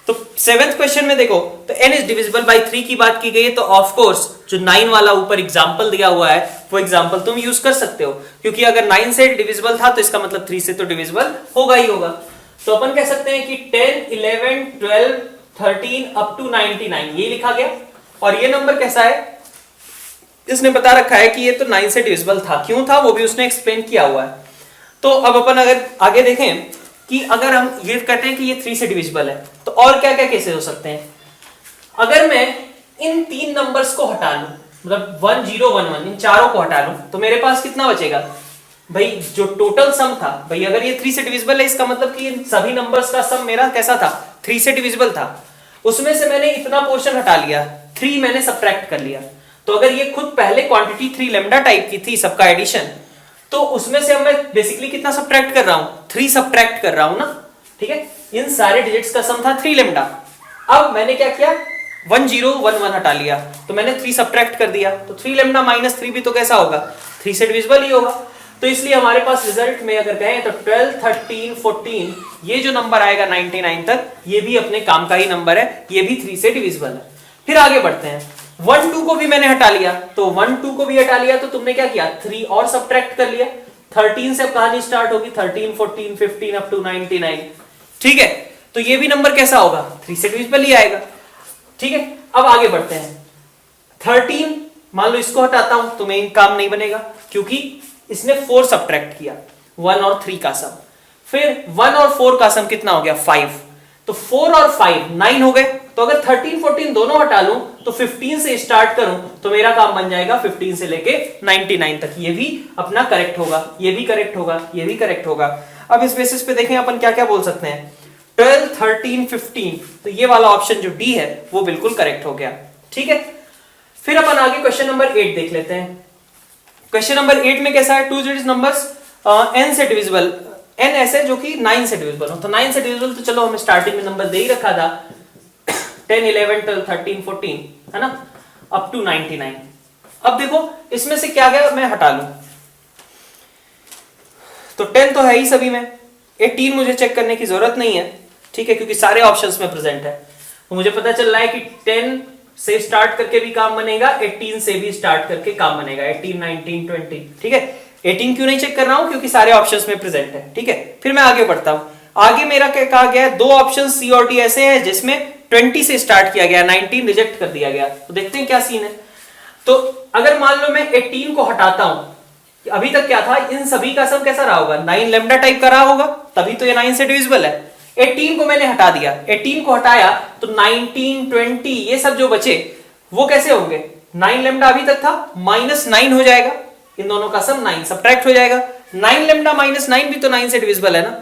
तो 7th क्वेश्चन में देखो तो n इज डिविजिबल बाय 3 की बात की गई है, तो ऑफ कोर्स जो 9 वाला ऊपर एग्जांपल दिया हुआ है वो एग्जांपल तुम यूज कर सकते हो, क्योंकि अगर 9 से डिविजिबल था तो इसका मतलब 3 से तो डिविजिबल होगा ही होगा। तो अपन कह सकते हैं कि 10, 11, 12, 13 अप टू 99 ये लिखा गया। और ये नंबर कैसा है? इसने बता रखा है कि ये तो 9 से डिविजिबल था, क्यों था वो भी उसने एक्सप्लेन किया हुआ है। तो अब अपन अगर आगे देखें कि अगर हम ये कहते हैं कि ये 3 से डिविजिबल है तो और क्या क्या केसेस हो सकते हैं? अगर मैं इन 3 नंबर्स को हटा लूं, मतलब 1 0 1 1 इन चारों को हटा लूं तो मेरे पास कितना बचेगा भाई? जो टोटल सम था भाई, अगर ये 3 से डिविजिबल है इसका मतलब कि इन सभी नंबर्स का सम मेरा कैसा था? 3 से डिविजिबल था। उसमें से मैंने इतना पोर्शन हटा लिया, 3 मैंने सब्ट्रैक्ट कर लिया। तो अगर ये खुद पहले क्वांटिटी 3 लैम्डा टाइप की थी सबका एडिशन, तो उसमें से अब मैं बेसिकली कितना सब्ट्रैक्ट कर रहा हूं? 3 सब्ट्रैक्ट कर रहा हूं ना, ठीक है। इन सारे डिजिट्स का सम था 3 लैम्डा। अब मैंने क्या किया? 1 0 1 1 हटा लिया तो मैंने 3 सब्ट्रैक्ट कर दिया, तो 3 लैम्डा माइनस 3 भी तो कैसा होगा? 3 से डिविजिबल ही होगा। तो इसलिए हमारे पास रिजल्ट में अगर कहें तो 12 13 14 ये जो नंबर आएगा 99 तक, ये भी अपने काम का ही नंबर है, ये भी 3 से डिविजिबल है। फिर आगे बढ़ते हैं, 1 2 को भी मैंने हटा लिया, तो 1 2 को भी हटा लिया तो तुमने क्या किया? 3 और सब्ट्रैक्ट कर लिया। 13 से अब कहानी स्टार्ट होगी, 13 14 15 अप टू 99, ठीक है। तो ये भी नंबर कैसा होगा? 3 से डिविजिबल ही आएगा, ठीक है। अब आगे बढ़ते हैं, 13 मान लो इसको हटाता हूं तो मेन काम नहीं बनेगा, क्योंकि इसने 4 सब्ट्रैक्ट किया, 1 और 3 का सम। फिर 1 और 4 का सम कितना हो गया? 5। तो 4 और 5 9 हो गए। तो अगर 13 14 दोनों हटा लूं तो 15 से स्टार्ट करूं तो मेरा काम बन जाएगा 15 से लेके 99 तक। ये भी अपना करेक्ट होगा, ये भी करेक्ट होगा, ये भी करेक्ट होगा। अब इस बेसिस पे देखें अपन क्या क्या बोल सकते हैं, 12 13 15, तो ये वाला ऑप्शन जो डी है वो बिल्कुल करेक्ट हो गया, ठीक है। फिर अपन आगे क्वेश्चन नंबर 8 देख लेते हैं। क्वेश्चन नंबर 8 में कैसा है? 2 डिजिट नंबर्स n से डिविजिबल, n ऐसे जो कि 9 से डिविजिबल हो। तो 9 से डिविजिबल तो चलो हमें स्टार्टिंग में नंबर दे ही रखा था 10 11 12 13 14, है ना, अप टू 99। अब देखो इसमें से क्या गया मैं हटा लूं, तो 10 तो है ही सभी में, 18 मुझे चेक करने की जरूरत नहीं है, ठीक है, क्योंकि सारे ऑप्शंस में प्रेजेंट है। तो मुझे पता चल रहा है कि 10 से स्टार्ट करके भी काम बनेगा, 18 से भी स्टार्ट करके काम बनेगा, 18, 19, 20, ठीक है। 18 क्यों नहीं चेक कर रहा हूं, क्योंकि सारे ऑप्शंस में प्रेजेंट है, ठीक है। फिर मैं आगे बढ़ता हूं, आगे मेरा क्या कहा गया है, दो ऑप्शन सी और डी ऐसे हैं जिसमें 20 से स्टार्ट किया गया, 19 रिजेक्ट कर दिया गया। तो देखते हैं क्या सीन है। तो अगर मान लो मैं 18 को हटाता हूं, अभी तक क्या था, इन सभी का सम कैसा रहा होगा, 9 लैम्डा टाइप का रहा होगा, तभी तो ये 9 से डिविजिबल है। 18 को मैंने हटा दिया, 18 को हटाया तो 19, 20 ये सब जो बचे वो कैसे होंगे, 9 लैम्डा अभी तक था, -9 हो जाएगा, इन दोनों का सम 9 सब्ट्रैक्ट हो जाएगा। 9 लैम्डा -9 भी तो 9 से डिविजिबल है ना,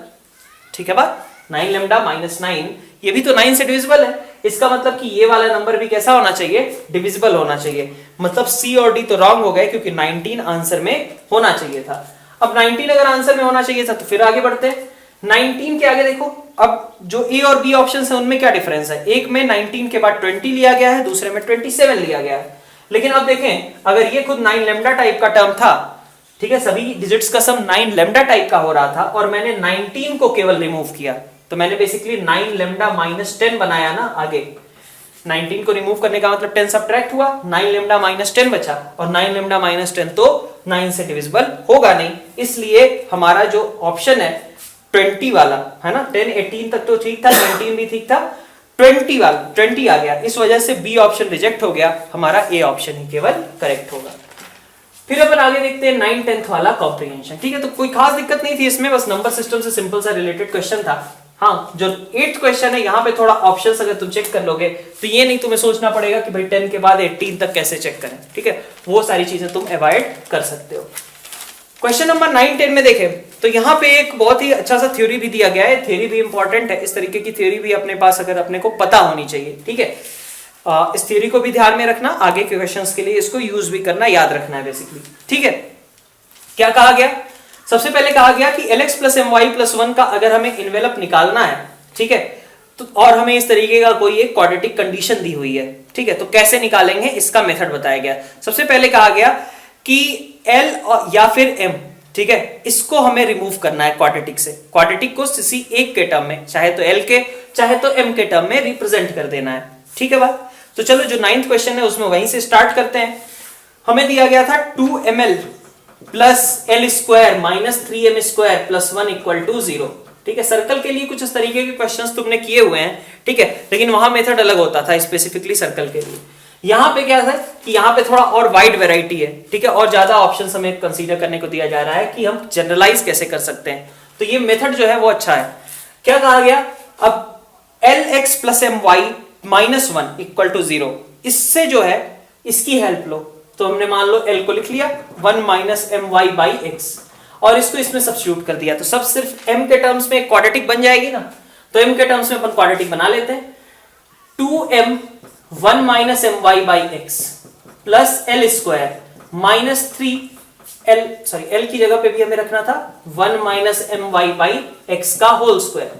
ठीक है बात। 9 लैम्डा -9 ये भी तो 9 से डिविजिबल है, इसका मतलब कि ये वाला नंबर भी कैसा होना चाहिए, डिविजिबल होना चाहिए। मतलब सी और डी तो रॉन्ग हो गए, क्योंकि 19 आंसर में होना चाहिए था। अब 19 अगर आंसर में होना चाहिए था तो फिर आगे बढ़ते हैं। 19 के आगे देखो, अब जो ए और बी ऑप्शन है उनमें क्या डिफरेंस है, एक में 19 के बाद 20 लिया गया है, दूसरे में 27 लिया गया है। लेकिन अब देखें, अगर ये खुद 9 लैम्डा टाइप का टर्म था, ठीक है, सभी डिजिट्स का सम 9 लैम्डा टाइप का हो रहा था, और मैंने 19 को केवल रिमूव किया, तो मैंने बेसिकली 9 लैम्डा -10 बनाया ना आगे। 19 को रिमूव करने का मतलब 10 सब्ट्रैक्ट हुआ, 9 लैम्डा -10 बचा, और 9 लैम्डा -10 तो 9 से डिविजिबल होगा नहीं, इसलिए हमारा जो ऑप्शन है 20 वाला है ना, 10, 18 तक तो ठीक था, 19 भी ठीक था, 20 वाला 20 आ गया, इस वजह से बी ऑप्शन रिजेक्ट हो गया, हमारा ए ऑप्शन ही केवल करेक्ट होगा। फिर अपन आगे देखते हैं 9, 10 वाला कॉम्प्रिहेंशन, ठीक है। तो कोई खास दिक्कत नहीं थी इसमें, बस नंबर सिस्टम से सिंपल सा रिलेटेड क्वेश्चन था। हाँ, जो 8th क्वेश्चन है यहाँ पे थोड़ा ऑप्शंस अगर तुम चेक कर लोगे तो ये नहीं तुम्हें सोचना पड़ेगा कि भाई 10 के बाद 18 तक कैसे चेक करें, ठीक है, वो सारी चीजें तुम अवॉइड कर सकते हो। क्वेश्चन नंबर 9, 10 में देखें तो यहाँ पे एक बहुत ही अच्छा सा थ्योरी भी दिया गया है, थ्योरी भी इंपॉर्टेंट है, इस तरीके की थ्योरी भी अपने पास अगर अपने को पता होनी चाहिए, ठीक है। इस थ्योरी को भी ध्यान में रखना, आगे के क्वेश्चंस के लिए इसको यूज भी करना, याद रखना है बेसिकली, ठीक है। क्या कहा गया, सबसे पहले कहा गया कि lx + my + 1 का अगर हमें इन्वेलप निकालना है, ठीक है, तो और हमें इस तरीके का कोई एक क्वाड्रेटिक कंडीशन दी हुई है, ठीक है, तो कैसे निकालेंगे इसका मेथड बताया गया। सबसे पहले कहा गया कि l या फिर m, ठीक है, इसको हमें रिमूव करना है क्वाड्रेटिक से, क्वाड्रेटिक को किसी एक के टर्म में, चाहे तो l के चाहे तो m के टर्म में रिप्रेजेंट कर देना है, ठीक है बात। तो चलो जो 9th क्वेश्चन है उसमें वहीं से स्टार्ट करते हैं। हमें दिया गया था 2ml plus l square minus 3m square plus 1 equal to 0, ठीक है। सर्कल के लिए कुछ इस तरीके के क्वेश्चंस तुमने किए हुए हैं, ठीक है, लेकिन वहां मेथड अलग होता था स्पेसिफिकली सर्कल के लिए। यहाँ पे क्या है कि यहाँ पे थोड़ा और वाइड वैरायटी है, ठीक है, और ज्यादा ऑप्शंस हमें कंसीडर करने को दिया जा रहा है कि हम जनरलाइज कैसे कर सकते हैं, तो ये मेथड जो है वो अच्छा है। क्या कहा गया, अब lx + my - 1 इक्वल टू 0, इससे जो है इसकी हेल्प लो, तो हमने मान लो l को लिख लिया 1 - my/x, और इसको इसमें सब्स्टिट्यूट कर दिया, तो सब सिर्फ m के टर्म्स में क्वाड्रेटिक बन जाएगी ना, तो m के टर्म्स में अपन क्वाड्रेटिक बना लेते हैं। 2m 1 - my/x plus l square minus 3l, sorry l की जगह पे भी हमें रखना था 1 - my/x का whole square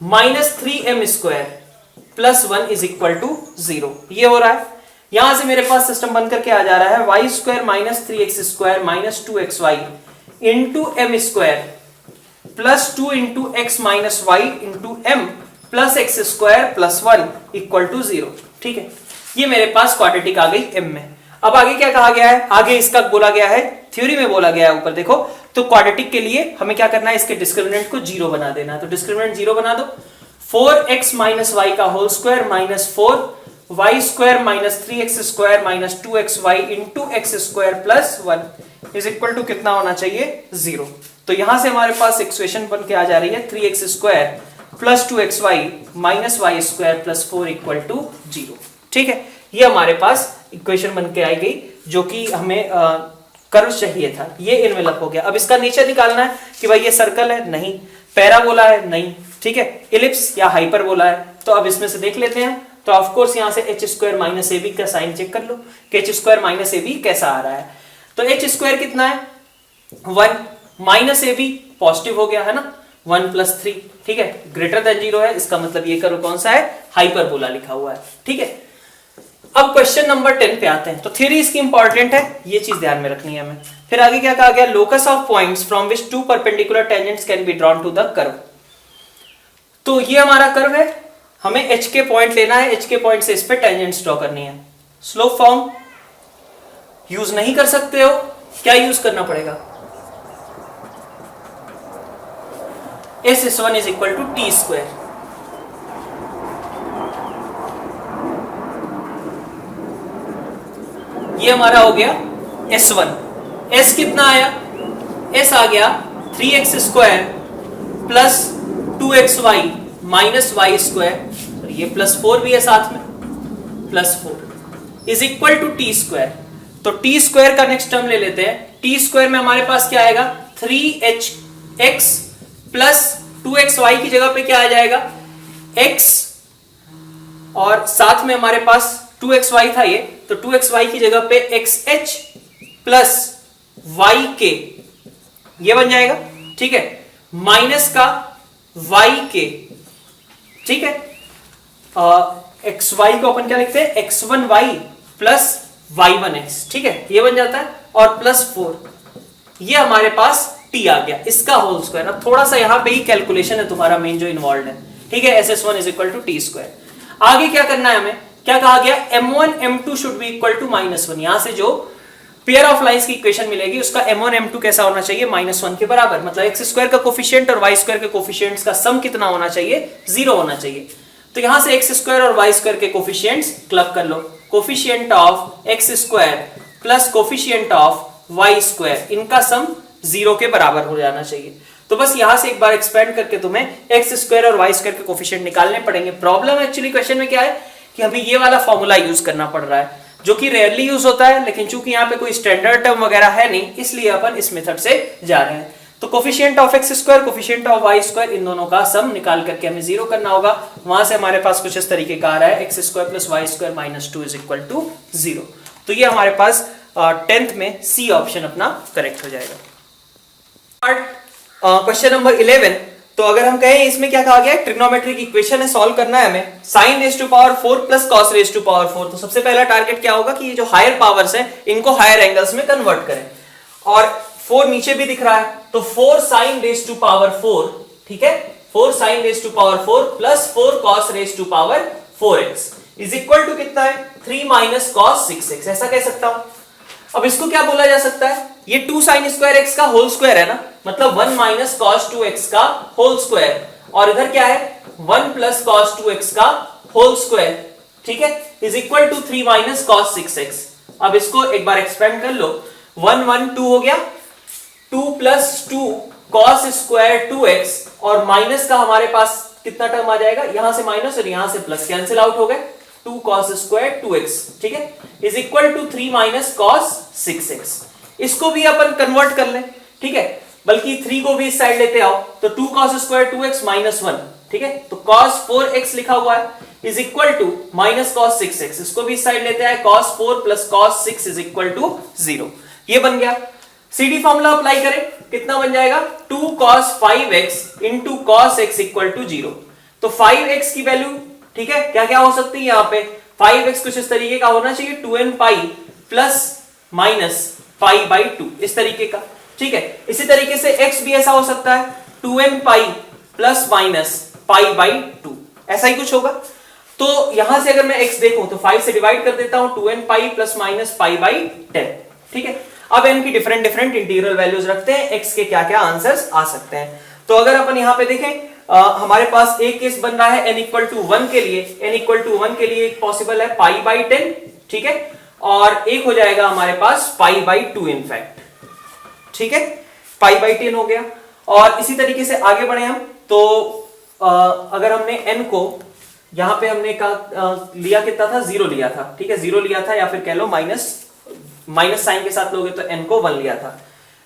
minus 3m square plus 1 is equal to 0, ये हो रहा है। यहां से मेरे पास सिस्टम बन करके आ जा रहा है y square minus 3x square minus 2xy into m square plus 2 into x minus y into m plus x square plus 1 equal to 0, ठीक है। ये मेरे पास क्वाड्रेटिक आ गई m में। अब आगे क्या कहा गया है, आगे इसका बोला गया है, थ्योरी में बोला गया है ऊपर देखो, तो क्वाड्रेटिक के लिए हमें क्या करना है, इसके डिस्क्रिमिनेंट को 0 बना देना है, तो डिस्क्रिमिनेंट 0 बना दो। 4x माइनस y का whole square minus 4y square minus 3x square minus 2xy into x square plus 1 is equal to कितना होना चाहिए, 0। तो यहां से हमारे पास इक्वेशन बन के आ जा रही है 3x square plus 2xy minus y square plus 4 equal to 0, ठीक है। ये हमारे पास इक्वेशन बन के आई गई जो कि हमें कर्व चाहिए था, ये इन्वेलप हो गया। अब इसका नेचर निकालना है कि भाई ये सर्कल है, नहीं, पैराबोला है, नहीं, ठीक है, इलिप्स या हाइपरबोला है, तो अब इसमें से देख लेते हैं। तो ऑफ कोर्स यहां से h स्क्वायर माइनस ab का साइन चेक कर लो कि h स्क्वायर माइनस ab कैसा आ रहा है। तो h स्क्वायर कितना है, 1 माइनस ab पॉजिटिव हो गया है ना, 1 + 3, ठीक है, ग्रेटर देन 0 है, इसका मतलब ये कर्व कौन सा है, हाइपरबोला लिखा हुआ है, ठीक है। अब क्वेश्चन नंबर 10 पे आते हैं। तो थ्योरी इसकी इंपॉर्टेंट है, ये चीज ध्यान में रखनी है हमें। फिर आगे क्या कहा गया, locus of points from which two perpendicular tangents can be drawn to the curve. तो ये हमारा कर्व है, हमें एच के पॉइंट लेना है, एच के पॉइंट से इस पे टेंजेंट्स ड्रॉ करनी है। स्लोप फॉर्म यूज नहीं कर सकते हो, क्या यूज करना पड़ेगा, S1 is equal to t square. ये हमारा हो गया S1। S कितना आया, S आ गया 3x square plus 2xy minus y square, ये प्लस 4 भी है साथ में, plus 4 is equal to t square. तो टी स्क्वायर का नेक्स्ट टर्म ले लेते हैं। टी स्क्वायर में हमारे पास क्या आएगा, 3hx प्लस 2xy की जगह पे क्या आ जाएगा, x, और साथ में हमारे पास 2xy था ये, तो 2xy की जगह पे xh प्लस yk ये बन जाएगा, ठीक है, माइनस का yk, ठीक है। xy को अपन क्या लिखते हैं, x1y प्लस y1x, ठीक है, ये बन जाता है, और प्लस 4 ये हमारे पास t आ गया, इसका होल स्क्वायर। अब थोड़ा सा यहां पे ही कैलकुलेशन है तुम्हारा मेन जो इन्वॉल्व है, ठीक है। SS1 is equal to t square. आगे क्या करना है हमें, क्या कहा गया, m1 m2 should be equal to -1। यहां से जो पेयर ऑफ लाइंस की इक्वेशन मिलेगी उसका m1 m2 कैसा होना चाहिए, -1 के बराबर। मतलब एक्स स्क्वायर का कोफिशिएंट और वाई स्क्वायर के कोफिशिएंट्स का सम कितना होना चाहिए, 0 होना चाहिए। तो यहां से एक्स स्क्वायर और वाई स्क्वायर के कोफिशिएंट्स क्लब कर लो, coefficient of x square plus coefficient of y square, इनका सम 0 के बराबर हो जाना चाहिए। तो बस यहां से एक बार एक्सपेंड करके तुम्हें एक्स स्क्वायर और वाई स्क्वायर के कोफिशिएंट निकालने पड़ेंगे। प्रॉब्लम एक्चुअली क्वेश्चन में क्या है कि हमें ये वाला फॉर्मूला यूज करना पड़ रहा है, जो कि रेयरली यूज होता है, लेकिन चूंकि यहाँ पे कोई स्टैंडर्ड टर्म वगैरह है नहीं, इसलिए अपन इस मेथड से जा रहे हैं। तो coefficient of x square, coefficient of y square, इन दोनों का सम निकाल करके हमें 0 करना होगा। वहां से हमारे पास कुछ इस तरीके का आ रहा है, x square plus y square minus 2 is equal to 0। तो ये हमारे पास 10th में सी ऑप्शन अपना करेक्ट हो जाएगा। Question number 11। तो अगर हम कहें इसमें क्या कहा गया है, ट्रिग्नोमेट्रिक इक्वेशन है, सॉल्व करना है हमें, sine raise to power 4 plus cos raise to power 4। तो सबसे पहला टारगेट क्या होगा कि ये जो हायर पावर्स हैं इनको हायर एंगल्स में कन्वर्ट करें, और 4 नीचे भी दिख रहा है, तो 4 साइन रेज टू पावर 4, ठीक है, 4 sine raise to power 4 plus 4 cos raise to power 4x is equal to कितना है, 3 माइनस कॉस 6x, ऐसा कह सकता हूं। अब इसको क्या बोला जा सकता है, ये 2 साइन स्क्वायर एक्स का होल स्क्वायर है ना, मतलब 1 माइनस कॉस 2x का होल स्क्वायर, और इधर क्या है 1 प्लस कॉस 2x का होल स्क्वायर, ठीक है, is equal to 3 minus cos 6x। अब इसको एक बार एक्सपेंड कर लो, 1 1 2 हो गया, 2 प्लस 2 कॉस स्क्वायर 2x, और माइनस का हमारे पास कितना टर्म आ जाएगा, यहां से माइनस और यहां से प्लस, कैंसिल आउट हो गए, 2 cos स्क्वायर 2x, ठीक है, is equal to 3 minus cos 6x। इसको भी अपन कन्वर्ट कर लें, ठीक है, बल्कि 3 को भी इस साइड लेते आओ, तो 2 cos स्क्वायर 2x माइनस 1, ठीक है, तो cos 4x लिखा हुआ है is equal to minus cos 6x। इसको भी इस साइड लेते हैं, cos 4 plus cos 6 is equal to 0। ये बन गया। सीडी फॉर्मूला अप्लाई करें, कितना बन जाएगा, 2 cos 5x into cos x equal to 0। तो 5x की वैल्यू, ठीक है, क्या क्या हो सकती है यहाँ पे, 5x कुछ इस तरीके का होना चाहिए, 2n pi plus minus pi by 2, इस तरीके का, ठीक है। इसी तरीके से x भी ऐसा हो सकता है, 2n pi plus minus pi by 2, ऐसा ही कुछ होगा। तो यहां से अगर मैं x देखूं तो 5 से डिवाइड कर देता हूं, 2n pi plus minus pi by 10, ठीक है। अब n की डिफरेंट डिफरेंट इंटीग्रल वैल्यूज रखते हैं, x के क्या क्या आंसर्स आ सकते हैं। तो अगर अपन यहां पे देखें, हमारे पास एक केस बन रहा है n इक्वल टू 1 के लिए, n इक्वल टू 1 के लिए एक पॉसिबल है पाई बाई 10, ठीक है, और एक हो जाएगा हमारे पास पाई बाई 2 इनफैक्ट, ठीक है, पाई बाई 10 हो गया। और इसी तरीके से आगे बढ़े हम, तो अगर हमने n को यहां पे हमने लिया कितना था, 0 लिया था, ठीक है, 0 लिया था, या फिर कह लो माइनस साइन के साथ लोगे तो n को 1 लिया था।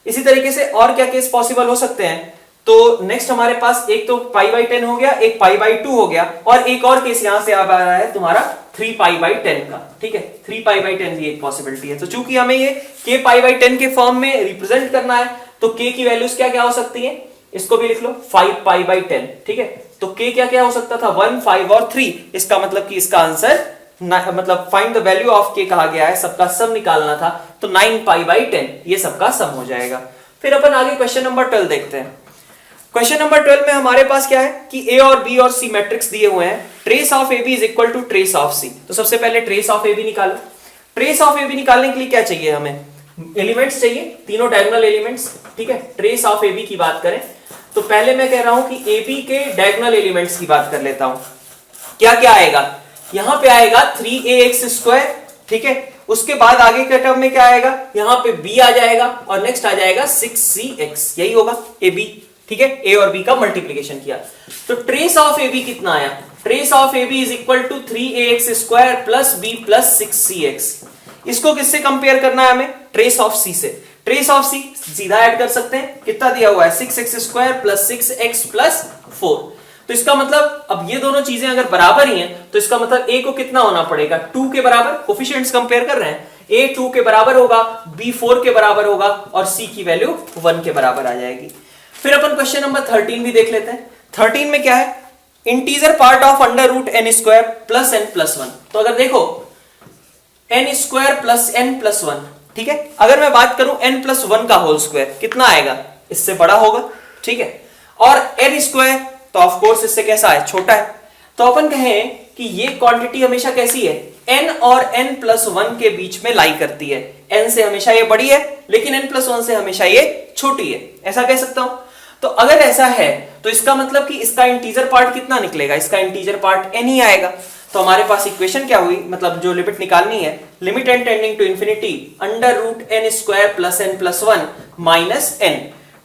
इसी तरीके से और क्या केस पॉसिबल हो सकते हैं, तो नेक्स्ट हमारे पास एक तो पाई बाई 10 हो गया, एक पाई बाई 2 हो गया, और एक और केस यहां से आ रहा है तुम्हारा 3 पाई बाई 10 का, ठीक है, 3 पाई बाई 10 भी एक पॉसिबिलिटी है। तो चूंकि हमें ये k पाई बाई 10 के फॉर्म में रिप्रेजेंट करना है, तो k की वैल्यूज क्या क्या हो सकती है, इसको भी लिख लो 5 पाई बाई 10, ठीक है। तो k क्या क्या हो सकता था, 1 5 और 3, इसका मतलब कि इसका आंसर मतलब फाइंड द वैल्यू ऑफ के कहा गया है, सबका सम निकालना था, तो 9π/10 ये सबका सम हो जाएगा। फिर अपन आगे क्वेश्चन नंबर 12 देखते हैं। क्वेश्चन नंबर 12 में हमारे पास क्या है कि ए और बी और सी मैट्रिक्स दिए हुए हैं, trace of A B is equal to trace of C. तो सबसे पहले ट्रेस ऑफ ए बी निकालो। ट्रेस ऑफ ए बी निकालने के लिए क्या चाहिए हमें, एलिमेंट्स चाहिए, तीनों डायगोनल एलिमेंट्स, ठीक है। ट्रेस ऑफ ए बी की बात करें तो पहले मैं कह रहा हूं कि ए बी के डायगोनल एलिमेंट्स की बात कर लेता हूं। क्या क्या आएगा, यहां पे आएगा 3ax², ठीक है। उसके बाद आगे के टर्म में क्या आएगा, यहां पे b आ जाएगा और नेक्स्ट आ जाएगा 6cx, यही होगा ए बी, ठीक है। ए और बी का मल्टीप्लीकेशन किया तो ट्रेस ऑफ ए बी कितना आया, trace of A B is equal to 3ax² plus b plus 6cx। इसको किससे कंपेयर करना है हमें, ट्रेस ऑफ सी से। ट्रेस ऑफ सी सीधा ऐड कर सकते हैं, कितना दिया हुआ है 6x² प्लस 6x प्लस 4। तो इसका मतलब अब ये दोनों चीजें अगर बराबर ही हैं तो इसका मतलब a को कितना होना पड़ेगा, 2 के बराबर। कोफिशिएंट्स कंपेयर कर रहे हैं, a 2 के बराबर होगा, b 4 के बराबर होगा और c की वैल्यू 1 के बराबर आ जाएगी। फिर अपन क्वेश्चन नंबर 13 भी देख लेते हैं। 13 में क्या है, integer part of √n² plus n plus 1। तो अगर देखो n² प्लस n प्लस 1, ठीक है। अगर मैं बात करूं n प्लस 1 का होल स्क्वायर कितना आएगा, इससे बड़ा होगा, ठीक है। और n² तो ऑफ कोर्स इससे कैसा है, छोटा है। तो अपन कहें कि ये क्वांटिटी हमेशा कैसी है, n और n प्लस 1 के बीच में लाई करती है। n से हमेशा ये बड़ी है लेकिन n प्लस 1 से हमेशा ये छोटी है, ऐसा कह सकता हूं। तो अगर ऐसा है तो इसका मतलब कि इसका इंटीजर पार्ट कितना निकलेगा, इसका इंटीजर पार्ट n ही आएगा। तो हमारे पास इक्वेशन क्या हुई, मतलब जो लिमिट निकालनी है, limit n tending to infinity √n² plus n plus 1 minus n,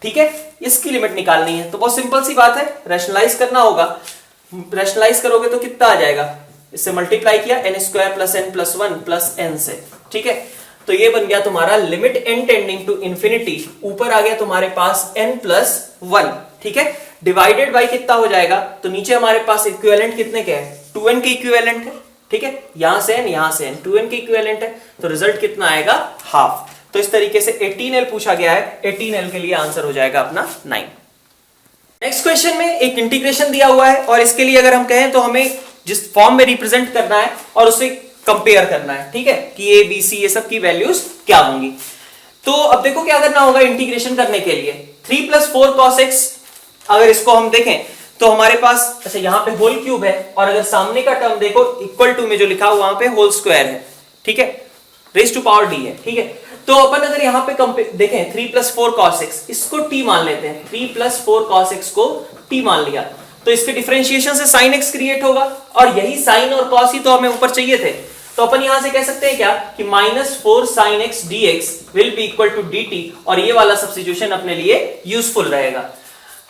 ठीक है। इसकी लिमिट निकालनी है तो बहुत सिंपल सी बात है, रैशनलाइज करना होगा। रैशनलाइज करोगे तो कितना आ जाएगा, इससे मल्टीप्लाई किया n² plus n plus 1 plus n से, ठीक है। तो ये बन गया तुम्हारा limit n tending to infinity, ऊपर आ गया तुम्हारे पास n प्लस 1, ठीक है। डिवाइडेड बाई कितना हो जाएगा, तो नीचे हमारे पास इक्विवेलेंट कितने के है, 2n के इक्विवेलेंट है, ठीक है। यहां से n, यहां से n, 2n के इक्विवेलेंट है तो रिजल्ट कितना आएगा, हाफ। तो इस तरीके से 18l पूछा गया है, 18l के लिए आंसर हो जाएगा अपना 9। नेक्स्ट क्वेश्चन में एक इंटीग्रेशन दिया हुआ है और इसके लिए अगर हम कहें तो हमें जिस फॉर्म में रिप्रेजेंट करना है और उसे कंपेयर करना है, ठीक है, कि a b c ये सब की वैल्यूज क्या होंगी। तो अब देखो क्या करना होगा इंटीग्रेशन करने के लिए, 3 + 4 cos x, अगर इसको हम देखें तो हमारे पास अच्छा यहां पे होल क्यूब है और अगर सामने का टर्म देखो इक्वल टू में जो लिखा हुआ वहां पे होल स्क्वायर है, ठीक है, रेज टू पावर d है, ठीक है। तो अपन अगर यहां पे देखें 3 + 4 cos x, इसको t मान लेते हैं, 3 + 4 cos x को t मान लिया तो इसके डिफरेंशिएशन से sin x क्रिएट होगा और यही sin और cos ही तो हमें ऊपर चाहिए थे। तो अपन यहां से कह सकते हैं क्या कि -4 sin x dx will be equal to dt, और ये वाला सब्स्टिट्यूशन अपने लिए यूजफुल रहेगा।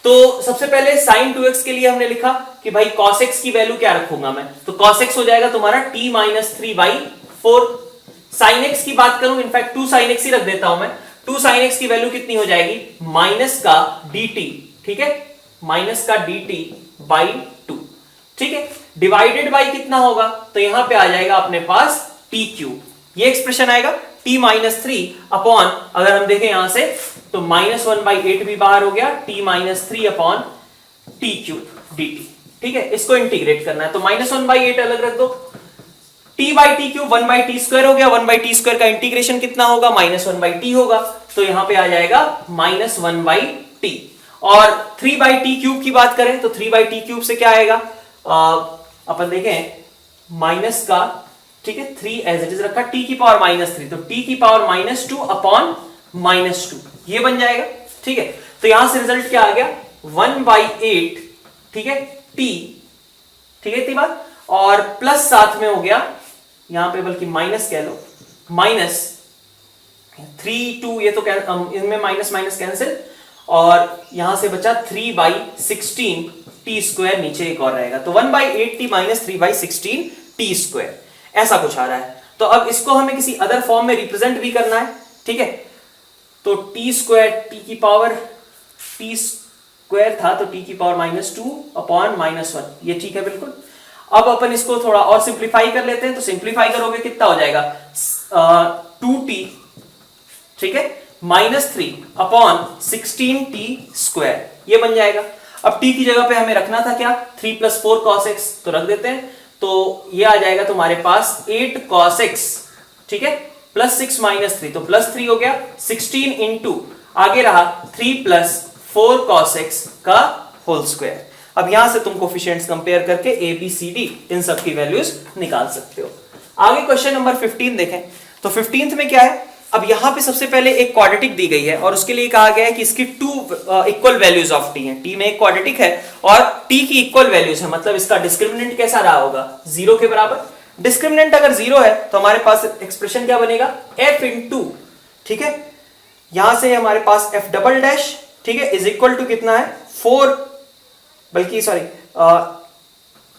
तो सबसे पहले sin 2x के लिए हमने लिखा कि भाई cos x की वैल्यू क्या रखूंगा मैं, तो cos x हो जाएगा तुम्हारा t - 3/4। sin x की बात करूं, इनफैक्ट 2 sin x ही रख देता हूं मैं, 2 sin x की वैल्यू कितनी हो जाएगी, माइनस का dt, ठीक है, माइनस का dt/2, ठीक है। डिवाइडेड बाई कितना होगा, तो यहां पे आ जाएगा अपने पास t³, ये एक्सप्रेशन आएगा t - 3 अपॉन, अगर हम देखें यहां से तो -1/8 भी बाहर हो गया, t - 3 अपॉन t³ dt, ठीक है। इसको इंटीग्रेट करना है तो -1/8 अलग रख दो, t/t³ 1/t² हो गया, 1/t² का इंटीग्रेशन कितना होगा, -1/t होगा, तो यहां पे आ जाएगा -1/t। और 3/t³ की बात करें तो 3/t³ से क्या आएगा, अपन देखें माइनस का, ठीक है, 3 एज इट इज रखा, t⁻⁻3 तो t⁻⁻2 अपॉन -2 ये बन जाएगा, ठीक है। तो यहां से रिजल्ट क्या आ गया 1/8, ठीक है, t, ठीक है, इतनी बात, और प्लस साथ में हो गया यहां पे, बल्कि माइनस कह लो, -3 2, ये तो इनमें माइनस माइनस कैंसिल, और यहां से बचा 3/16 t², नीचे एक और रहेगा, तो 1/8t - 3/16 t², ऐसा कुछ आ रहा है। तो अब इसको हमें किसी अदर फॉर्म में रिप्रेजेंट भी करना है, ठीक है। तो t² t² था तो t⁻⁻2 अपॉन -1, ये ठीक है बिल्कुल। अब अपन इसको थोड़ा और सिंप्लीफाई कर लेते हैं, तो सिंप्लीफाई करोगे कितना हो जाएगा 2t, ठीक है, -3 अपॉन 16t², ये बन जाएगा। अब t की जगह पे हमें रखना था क्या, 3 + 4 cos x, तो रख देते हैं, तो ये आ जाएगा तुम्हारे पास 8 cos x, ठीक है, प्लस 6 माइनस 3, तो प्लस 3 हो गया 16 इंटू आगे रहा 3 प्लस 4 cos x का होल स्क्वायर। अब यहां से तुम कोफिशिएंट्स कंपेयर करके ए बी सी डी इन सब की वैल्यूज निकाल सकते हो। आगे क्वेश्चन नंबर 15 देखें तो 15th में क्या है, अब यहां पे सबसे पहले एक क्वाड्रेटिक दी गई है और उसके लिए कहा गया है कि इसकी 2 इक्वल वैल्यूज ऑफ टी हैं। टी में एक क्वाड्रेटिक है और टी की इक्वल वैल्यूज है, मतलब इसका डिस्क्रिमिनेंट कैसा रहा होगा, 0 के बराबर। डिस्क्रिमिनेंट अगर 0 है तो हमारे पास एक्सप्रेशन क्या बनेगा, f इंटू, ठीक है, यहां से हमारे पास f डबल डैश, ठीक है, इज इक्वल टू कितना है 4, बल्कि सॉरी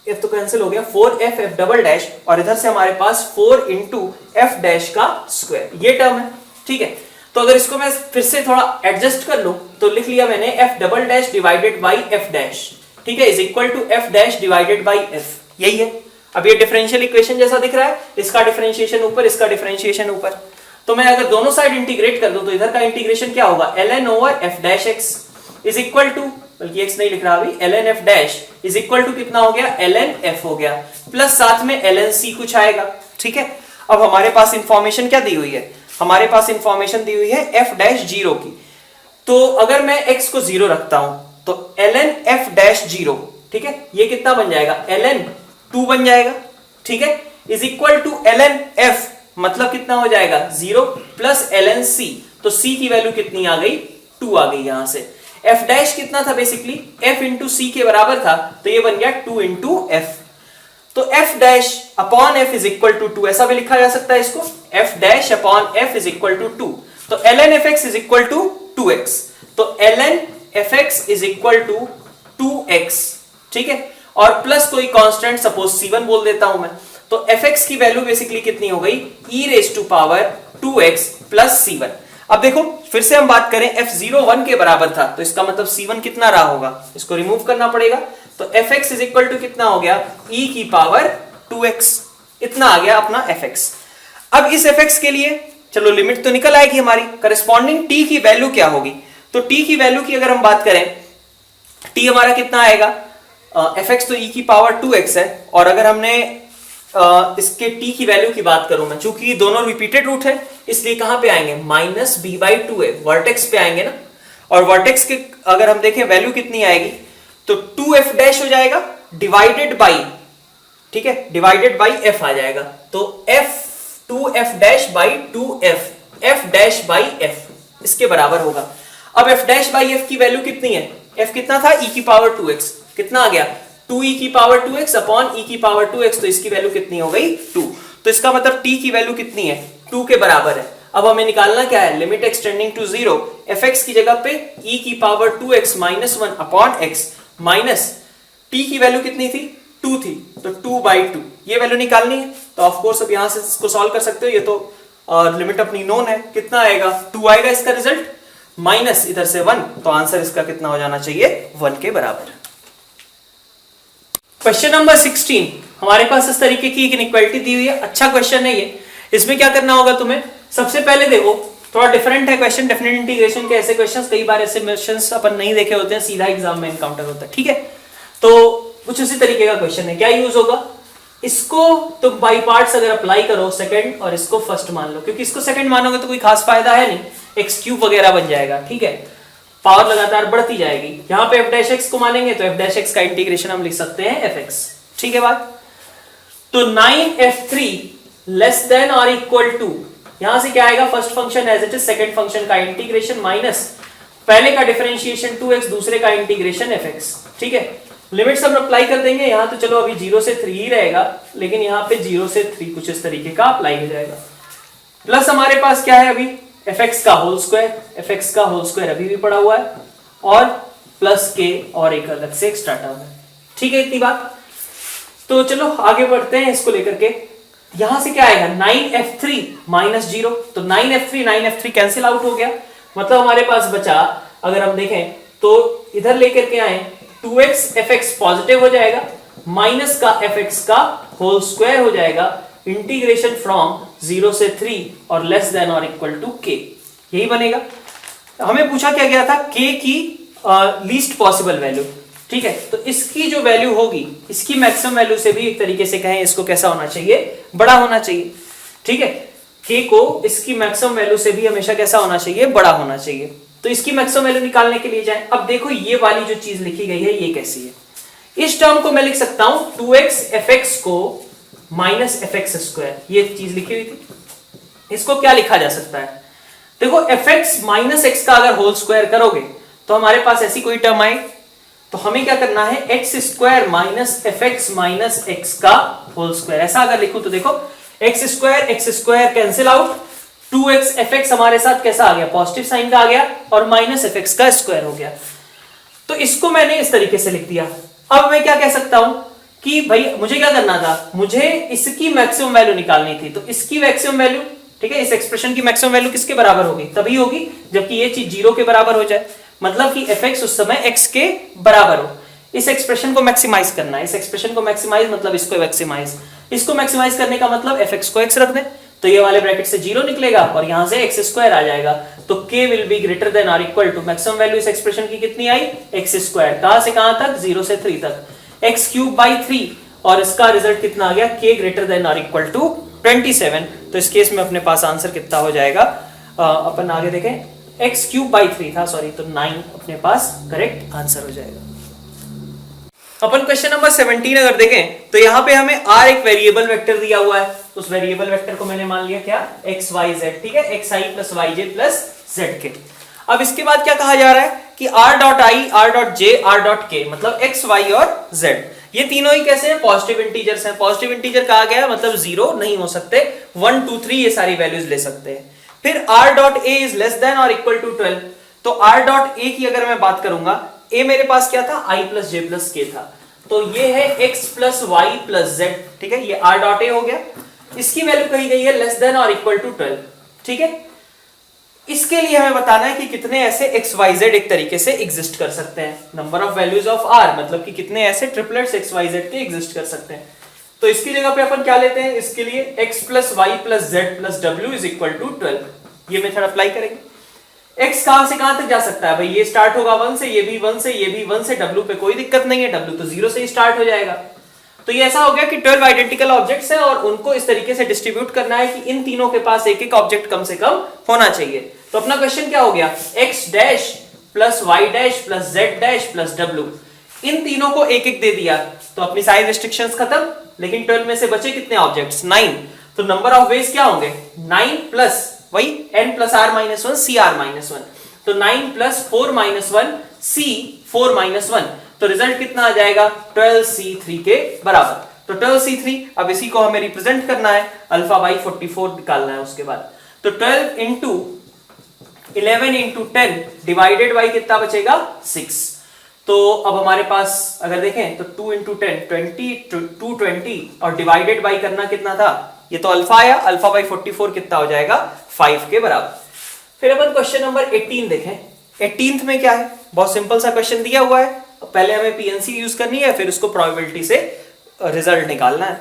f तो कैंसिल हो गया, 4f f डबल डैश, और इधर से हमारे पास 4 इंटू f डैश का स्क्वायर, ये टर्म है, ठीक है। तो अगर इसको मैं फिर से थोड़ा एडजस्ट कर लूं तो लिख लिया मैंने f double dash divided by f dash, ठीक है, is equal to f dash divided by f, यही है। अब ये डिफरेंशियल इक्वेशन जैसा दिख रहा है, इसका डिफरेंशिएशन ऊपर, इसका डिफरेंशिएशन ऊपर, तो मैं अगर दोनों साइड इंटीग्रेट कर दूं तो इधर का इंटीग्रेशन क्या होगा, ln over f dash x is equal to, बल्कि x नहीं लिख रहा अभी, ln f dash is equal to कितना हो गया, ln f हो गया, प्लस साथ में ln c कुछ आएगा, ठीक है। अब हमारे पास इंफॉर्मेशन क्या दी हुई है, हमारे पास इंफॉर्मेशन दी हुई है f डैश 0 की, तो अगर मैं x को 0 रखता हूं तो ln f डैश 0, ठीक है, ये कितना बन जाएगा, ln 2 बन जाएगा, ठीक है, is equal to ln f, मतलब कितना हो जाएगा 0 प्लस ln c, तो c की वैल्यू कितनी आ गई, 2 आ गई। यहां से f डैश कितना था, बेसिकली f इंटू सी के बराबर था, तो ये बन गया 2 इंटू f, तो f dash upon f is equal to 2, ऐसा भी लिखा जा सकता है इसको, f dash upon f is equal to 2, तो ln fx is equal to 2x, तो ln fx is equal to 2x, ठीक है, और प्लस कोई कांस्टेंट सपोज c1 बोल देता हूं मैं, तो fx की वैल्यू बेसिकली कितनी हो गई, e raise to power 2x plus c1। अब देखो फिर से हम बात करें, f0 1 के बराबर था, तो इसका मतलब c1 कितना रहा होगा, इसको रिमूव करना पड़ेगा, तो fx इज इक्वल टू कितना हो गया, e की पावर 2x, इतना आ गया अपना fx। अब इस fx के लिए चलो लिमिट तो निकल आएगी हमारी, करस्पॉन्डिंग t की वैल्यू क्या होगी, तो t की वैल्यू की अगर हम बात करें, t हमारा कितना आएगा, fx तो e की पावर 2x है, और अगर हमने इसके t की वैल्यू की बात करूं मैं, चूंकि दोनों रिपीटेड रूट है इसलिए कहां पे आएंगे, माइनस b बाई 2 है, वर्टेक्स पे आएंगे ना, और वर्टेक्स के अगर हम देखें वैल्यू कितनी आएगी, तो 2f डैश हो जाएगा डिवाइडेड बाई, ठीक है, डिवाइडेड बाई f आ जाएगा, तो f 2f dash by 2f, f dash by f इसके बराबर होगा। अब f डैश बाई f की वैल्यू कितनी है, f कितना था, e की पावर 2x, कितना आ गया 2e की पावर 2x अपॉन e की पावर 2x, तो इसकी वैल्यू कितनी हो गई 2, तो इसका मतलब t की वैल्यू कितनी है, 2 के बराबर है। अब हमें निकालना क्या है, लिमिट एक्सटेंडिंग टू 0, fx की जगह पे e की power 2x minus 1 upon x, minus t की वैल्यू कितनी थी, 2 थी, तो 2 बाई 2 ये वैल्यू निकालनी है, तो ऑफ कोर्स अब यहां से इसको सॉल्व कर सकते हो, ये तो लिमिट अपनी नोन है, कितना आएगा 2 आएगा इसका रिजल्ट, माइनस इधर से 1, तो आंसर इसका कितना हो जाना चाहिए 1 के बराबर। क्वेश्चन नंबर 16, हमारे पास इस तरीके की एक इनइक्वालिटी दी हुई है, अच्छा क्वेश्चन है ये। इसमें क्या करना होगा तुम्हें, सबसे पहले देखो थोड़ा डिफरेंट है क्वेश्चन, डेफिनेट इंटीग्रेशन के ऐसे क्वेश्चंस कई बार ऐसे क्वेश्चंस अपन नहीं देखे होते हैं, सीधा एग्जाम में एनकाउंटर होता है, ठीक है, तो कुछ उसी तरीके का क्वेश्चन है। क्या यूज होगा, इसको तुम बाई पार्ट्स अगर अप्लाई करो सेकंड, और इसको फर्स्ट मान लो, क्योंकि इसको सेकंड मानोगे तो कोई खास फायदा है नहीं, एक्स क्यूब वगैरह बन जाएगा, ठीक है, पावर लगातार बढ़ती जाएगी। यहां पे f डैश x को मानेंगे तो f डैश x का इंटीग्रेशन हम लिख सकते हैं fx, ठीक है बात। तो 9f3 लेस देन और इक्वल टू, यहां से क्या आएगा, first function as it is, second function का इंटीग्रेशन माइनस पहले का डिफरेंशिएशन 2x, दूसरे का इंटीग्रेशन fx, ठीक है। लिमिट्स हम अप्लाई कर देंगे, यहां तो चलो अभी 0 से 3 ही रहेगा, लेकिन यहां पे 0 से 3 कुछ इस तरीके का अप्लाई हो जाएगा, प्लस हमारे पास क्या है अभी fx का होल स्क्वायर, fx का होल स्क्वायर अभी भी पड़ा हुआ है, और प्लस के और एक अलग से एक्स्ट्रा टर्म है, ठीक है, इतनी बात। तो चलो आगे बढ़ते हैं इसको लेकर के, यहां से क्या आएगा 9f3 माइनस 0, तो 9f3 कैंसिल आउट हो गया, मतलब हमारे पास बचा, अगर हम देखें तो इधर लेकर के आए 2x fx पॉजिटिव हो जाएगा, माइनस का fx का होल स्क्वायर हो जाएगा, इंटीग्रेशन फ्रॉम 0 से 3 और लेस देन और इक्वल टू k, यही बनेगा। हमें पूछा क्या गया था, k की लीस्ट पॉसिबल वैल्यू, ठीक है, तो इसकी जो वैल्यू होगी, इसकी मैक्सिमम वैल्यू से भी एक तरीके से कहें इसको कैसा होना चाहिए, बड़ा होना चाहिए। ठीक है, k को इसकी मैक्सिमम वैल्यू से भी हमेशा कैसा होना चाहिए, बड़ा होना चाहिए। तो इसकी मैक्सिमम वैल्यू निकालने के लिए जाएं। अब देखो ये वाली जो चीज लिखी गई है ये कैसी है। इस टर्म को मैं लिख सकता हूं 2x fx को माइनस fx स्क्वायर, ये चीज लिखी हुई थी। इसको क्या लिखा जा सकता है, देखो fx माइनस x का अगर होल स्क्वायर करोगे तो हमारे पास ऐसी कोई टर्म आए, तो हमें क्या करना है, x square minus fx minus x का होल स्क्वायर। ऐसा अगर लिखूं तो देखो x square cancel out, 2x fx हमारे साथ कैसा आ गया, पॉजिटिव साइन का आ गया, और माइनस fx का स्क्वायर हो गया। तो इसको मैंने इस तरीके से लिख दिया। अब मैं क्या कह सकता हूं कि भाई मुझे क्या करना था, मुझे इसकी मैक्सिमम वैल्यू निकालनी थी। तो इसकी मैक्सिमम वैल्यू, ठीक है, इस एक्सप्रेशन की मैक्सिमम वैल्यू किसके बराबर होगी, तभी होगी जबकि ये चीज 0 के बराबर हो जाए, मतलब कि fx उस समय x के बराबर हो। इस एक्सप्रेशन को मैक्सिमाइज करना है, इस एक्सप्रेशन को मैक्सिमाइज मतलब इसको मैक्सिमाइज, इसको मैक्सिमाइज करने का मतलब fx को x रख दें, तो ये वाले ब्रैकेट से 0 निकलेगा और यहां से x स्क्वायर आ जाएगा। तो k will be greater than और इक्वल टू, मैक्सिमम वैल्यू इस एक्सप्रेशन की कितनी आई, x स्क्वायर, कहां से कहां तक, 0 से 3 तक, x क्यूब बाई 3, और इसका रिजल्ट कितना आ गया, k ग्रेटर देन और इक्वल टू 27। तो इस केस में अपने पास आंसर कितना हो जाएगा, अपन आगे देखें, x क्यूब बाई 3 था, सॉरी, तो 9 अपने पास करेक्ट आंसर हो जाएगा। अपन क्वेश्चन नंबर 17 अगर देखें तो यहां पे हमें r एक वेरिएबल वेक्टर दिया हुआ है, उस वेरिएबल वेक्टर को मैंने मान लिया क्या, x y z, ठीक है, xi plus yj plus zk। अब इसके बाद क्या कहा जा रहा है कि r dot i, r dot j, r dot k, मतलब x y और z, ये तीनों ही कैसे हैं, पॉजिटिव इंटीजर्स हैं। पॉजिटिव इंटीजर कहा गया मतलब 0 नहीं हो सकते, 1 2 3 ये सारी वैल्यूज ले सकते हैं। फिर r dot a is less than और इक्वल टू 12, तो r डॉट a की अगर मैं बात करूंगा, a मेरे पास क्या था, i plus j plus k था, तो ये है x plus y plus z, ठीक है, ये r डॉट a हो गया। इसकी वैल्यू कही गई है लेस देन और इक्वल टू 12, ठीक है। इसके लिए हमें बताना है कि कितने ऐसे x y z एक तरीके से एग्जिस्ट कर सकते हैं, number of values of r, मतलब कि कितने ऐसे ट्रिपलेट्स x y z के एग्जिस्ट कर सकते हैं। तो इसकी जगह पे अपन क्या लेते हैं, इसके लिए x plus y plus z plus w is equal to 12, ये मेथड अप्लाई करेंगे। x कहां से कहां तक जा सकता है भाई, ये स्टार्ट होगा 1 से, ये भी 1 से, ये भी 1 से, w पे कोई दिक्कत नहीं है, w तो 0 से ही स्टार्ट हो जाएगा। तो ये ऐसा हो गया कि 12 आइडेंटिकल ऑब्जेक्ट्स हैं और उनको इस तरीके से डिस्ट्रीब्यूट करना है कि इन तीनों के पास एक एक ऑब्जेक्ट कम से कम होना चाहिए। तो अपना क्वेश्चन क्या हो गया, x dash plus y dash plus z dash plus w, इन तीनों को एक एक दे दिया तो अपनी साइज रिस्ट्रिक्शंस खत्म। लेकिन 12 में से बचे कितने ऑब्जेक्ट्स, 9, तो नंबर ऑफ वेज क्या होंगे, 9 प्लस वही n प्लस r माइनस 1 सी r माइनस 1, तो 9 प्लस 4 माइनस 1 सी 4 माइनस 1, तो रिजल्ट कितना आ जाएगा, 12c3 के बराबर। तो 12c3, अब इसी को हमें रिप्रेजेंट करना है, अल्फा बाई 44 निकालना है उसके बाद। तो 12 इंटू 11 इंटू 10 डिवाइडेड बाई कितना बचेगा, 6। तो अब हमारे पास अगर देखें तो 2 इंटू 10 220 और डिवाइडेड बाई करना कितना था, ये तो अल्फा आया, अल्फा बाई 44 कितना हो जाएगा, 5 के बराबर। फिर अपन क्वेश्चन नंबर 18 देखें। 18th में क्या है, बहुत सिंपल सा क्वेश्चन दिया हुआ है, पहले हमें पीएनसी यूज करनी है, फिर उसको प्रोबेबिलिटी से रिजल्ट निकालना है।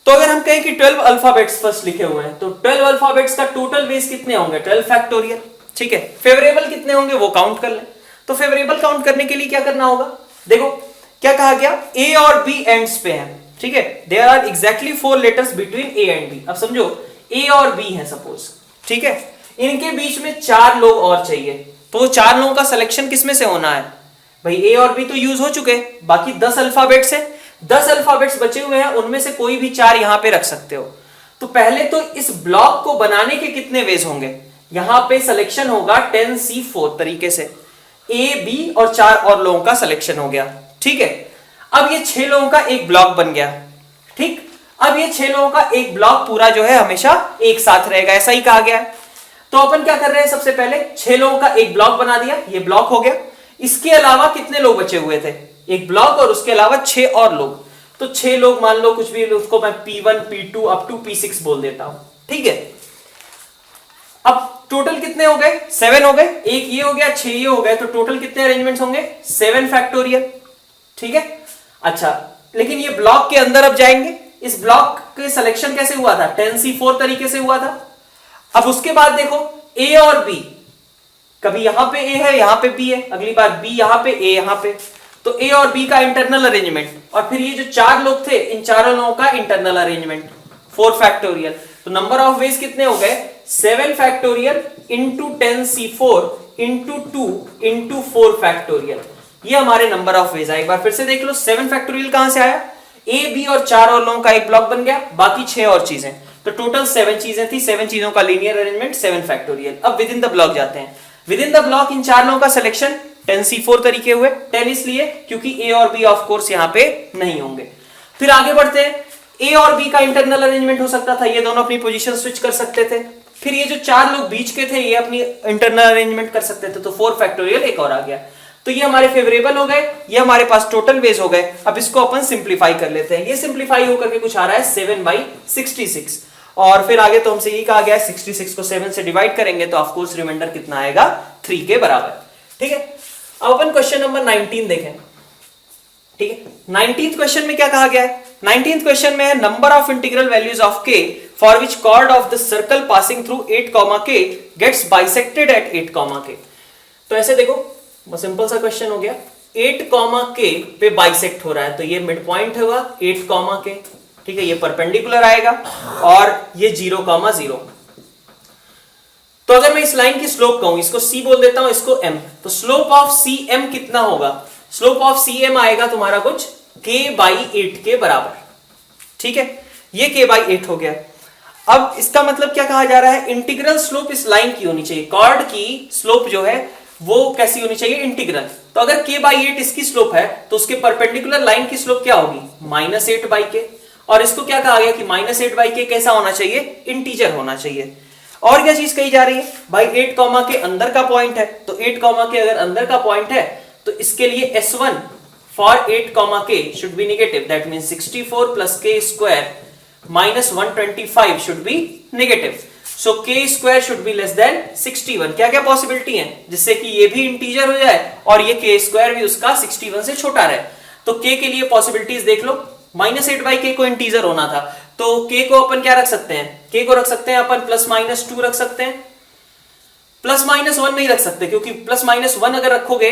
तो अगर हम कहें कि 12 अल्फाबेट्स फर्स्ट लिखे हुए हैं, तो 12 अल्फाबेट्स का टोटल बेस कितने होंगे, 12 फैक्टोरियल, ठीक है। फेवरेबल कितने होंगे वो काउंट कर लें। तो फेवरेबल काउंट करने के लिए क्या करना होगा, देखो क्या कहा गया, ए और बी एंड्स पे हैं, ठीक है, there are exactly 4 letters between A and B. अब समझो ए और बी है सपोज, ठीक है, इनके बीच में 4 लोग और चाहिए, तो 4 लोगों का सिलेक्शन किसमें से होना है भाई, ए और बी तो यूज हो चुके, बाकी 10 अल्फाबेट्स है, 10 अल्फाबेट्स बचे हुए हैं, उनमें से कोई भी 4 यहां पे रख सकते हो। तो पहले तो इस ब्लॉक को बनाने के कितने वेज होंगे, यहां पे सिलेक्शन होगा 10c4 तरीके से, ए बी और 4 और लोगों का सिलेक्शन हो गया, ठीक है। अब ये 6 लोगों का एक ब्लॉक बन गया, ठीक। अब ये 6 लोगों का एक ब्लॉक पूरा जो है हमेशा एक साथ रहेगा, ऐसा ही कहा गया है। तो अपन क्या कर रहे हैं, सबसे पहले 6 लोगों का एक ब्लॉक बना दिया, ये ब्लॉक हो गया। इसके अलावा कितने लोग बचे हुए थे, एक ब्लॉक और उसके अलावा 6 और लोग, तो 6 लोग मान लो कुछ भी, उसको मैं P1 P2 up to P6 बोल देता हूं, ठीक है। अब टोटल कितने हो गए, 7 हो गए, एक ये हो गया, 6 ये हो गए, तो टोटल कितने अरेंजमेंट्स होंगे, 7 फैक्टोरियल, ठीक है। अच्छा, लेकिन ये ब्लॉक के अंदर अब जाएंगे, इस ब्लॉक के सिलेक्शन कैसे हुआ था, 10c4 तरीके से हुआ था। अब उसके बाद देखो ए और बी, कभी यहां पे ए है, यहां पे बी है, अगली बार बी यहां पे, ए यहां पे, तो तो ए और बी का इंटरनल अरेंजमेंट, और फिर ये जो 4 लोग थे इन चारों लोगों का इंटरनल अरेंजमेंट 4 फैक्टोरियल। तो नंबर ऑफ वेज कितने हो गए 7 factorial into 10c4 into 2 into 4 factorial. ये हमारे नंबर ऑफ वेज आए। एक बार फिर से देख लो 7 फैक्टोरियल कहां से आया, ए बी और 4 और लोगों का एक ब्लॉक बन गया, बाकी 6 और चीजें, तो टोटल 7 चीजें थी, 7 चीजों का लीनियर अरेंजमेंट 7 फैक्टोरियल। अब विद इन द ब्लॉक जाते हैं। With in the block in 4 लोगों का सिलेक्शन 10c4 तरीके हुए, 10 इसलिए क्योंकि ए और बी ऑफ कोर्स यहां पे नहीं होंगे। फिर आगे बढ़ते हैं, ए और बी का इंटरनल अरेंजमेंट हो सकता था, ये दोनों अपनी पोजीशन स्विच कर सकते थे। फिर ये जो 4 लोग बीच के थे ये अपनी इंटरनल अरेंजमेंट कर सकते थे, तो 4 फैक्टोरियल एक और आ गया। तो ये हमारे फेवरेबल हो गए, ये हमारे पास टोटल वेज हो गए। अब इसको अपन सिंप्लीफाई कर लेते हैं। ये सिंप्लीफाई होकर के कुछ आ रहा है 7/66, और फिर आगे तो हमसे ये कहा गया है 66 को 7 से डिवाइड करेंगे तो ऑफ कोर्स रिमाइंडर कितना आएगा 3 के बराबर। ठीक है, अब अपन क्वेश्चन नंबर 19 देखें। ठीक है, 19th क्वेश्चन में क्या कहा गया है, 19th क्वेश्चन में है number of integral values of k for which chord of the circle passing through 8, k gets bisected at 8, k। तो ऐसे देखो सिंपल सा क्वेश्चन हो गया, 8, k पे बाइसेक्ट हो रहा है, तो ये मिड पॉइंट होगा 8, k। ठीक है, ये परपेंडिकुलर आएगा और ये 0, 0। तो अगर मैं इस लाइन की स्लोप कहूं, इसको c बोल देता हूं, इसको m, तो स्लोप ऑफ cm कितना होगा, स्लोप ऑफ cm आएगा तुम्हारा कुछ k/8 के बराबर। ठीक है, ये k/8 हो गया। अब इसका मतलब क्या कहा जा रहा है, इंटीग्रल स्लोप इस लाइन की होनी चाहिए, कॉर्ड की स्लोप जो है वो कैसी होनी चाहिए, इंटीग्रल। तो अगर k/8 इसकी स्लोप है तो उसके परपेंडिकुलर लाइन की स्लोप क्या होगी -8/k, और इसको क्या कहा गया कि -8/k कैसा होना चाहिए, इंटीजर होना चाहिए। और क्या चीज कही जा रही है भाई, 8, के अंदर का पॉइंट है, तो 8, के अगर अंदर का पॉइंट है तो इसके लिए S1 for 8, k should be negative, that means 64 + k square -125 should be negative, so k square should be less than 61। क्या क्या पॉसिबिलिटी है जिससे कि ये भी इंटीजर हो जाए और ये k स्क्वायर भी उसका 61 से छोटा रहे। तो k के लिए पॉसिबिलिटीज देख लो, -8/k को इंटीजर होना था, तो k को अपन क्या रख सकते हैं, k को रख सकते हैं अपन +-2 रख सकते हैं, +-1 नहीं रख सकते, क्योंकि +-1 अगर रखोगे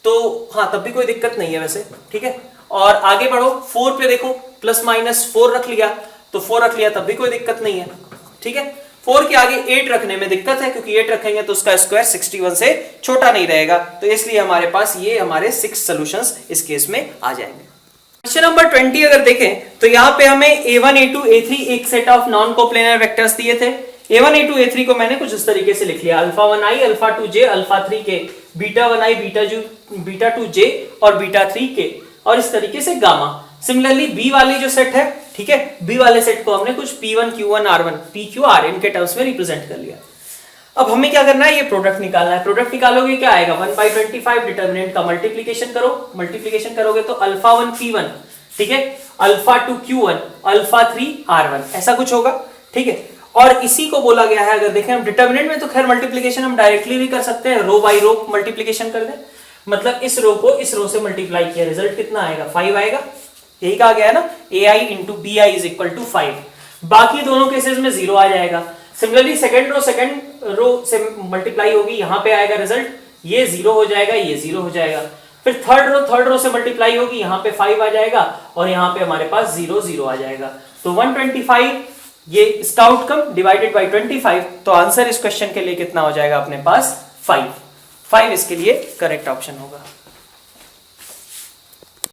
तो हाँ तब भी कोई दिक्कत नहीं है वैसे। ठीक है, और आगे बढ़ो 4 पे देखो, +-4 रख लिया, तो 4 रख लिया तब भी कोई दिक्कत नहीं है। ठीक है, 4 के आगे 8 रखने में दिक्कत है, क्योंकि 8 रखेंगे तो उसका स्क्वायर 61 से छोटा नहीं रहेगा, तो इसलिए हमारे पास ये हमारे 6 सॉल्यूशंस इस केस में आ जाएंगे। क्वेश्चन नंबर 20 अगर देखें तो यहाँ पे हमें a1 a2 a3 एक set of non coplanar vectors दिए थे। a1 a2 a3 को मैंने कुछ इस तरीके से लिख लिया, α1i α2j α3k, β1i β2j और β3k, और इस तरीके से गामा। सिमिलरली b वाली जो सेट है, ठीक है, b वाले सेट को हमने कुछ p1 q1 r1 pq rn के टर्म्स में रिप्रेजेंट कर लिया। अब हमें क्या करना है, ये प्रोडक्ट निकालना है। प्रोडक्ट निकालोगे क्या आएगा, 1/25 डिटर्मिनेंट का मल्टीप्लीकेशन करो, मल्टीप्लीकेशन करोगे तो α1 p1, ठीक है, α2 q1 α3 r1 ऐसा कुछ होगा। ठीक है, और इसी को बोला गया है, अगर देखें हम डिटर्मिनेंट में तो खैर मल्टीप्लीकेशन हम डायरेक्टली भी कर सकते हैं, रो बाई रो मल्टीप्लीकेशन कर दें, मतलब इस रो को इस रो से मल्टीप्लाई किया, रिजल्ट कितना आएगा 5 आएगा, यही कहा गया है ना, ai into bi is equal to 5। बाकी दोनों केसेस में 0 आ जाएगा। सिमिलरली सेकंड रो से मल्टीप्लाई होगी, यहां पे आएगा रिजल्ट, ये 0 हो जाएगा, ये 0 हो जाएगा। फिर थर्ड रो से मल्टीप्लाई होगी, यहां पे 5 आ जाएगा और यहां पे हमारे पास 0 0 आ जाएगा। तो 125 ये इसका आउटकम डिवाइडेड बाय 25, तो आंसर इस क्वेश्चन के लिए कितना हो जाएगा अपने पास 5 इसके लिए करेक्ट ऑप्शन होगा।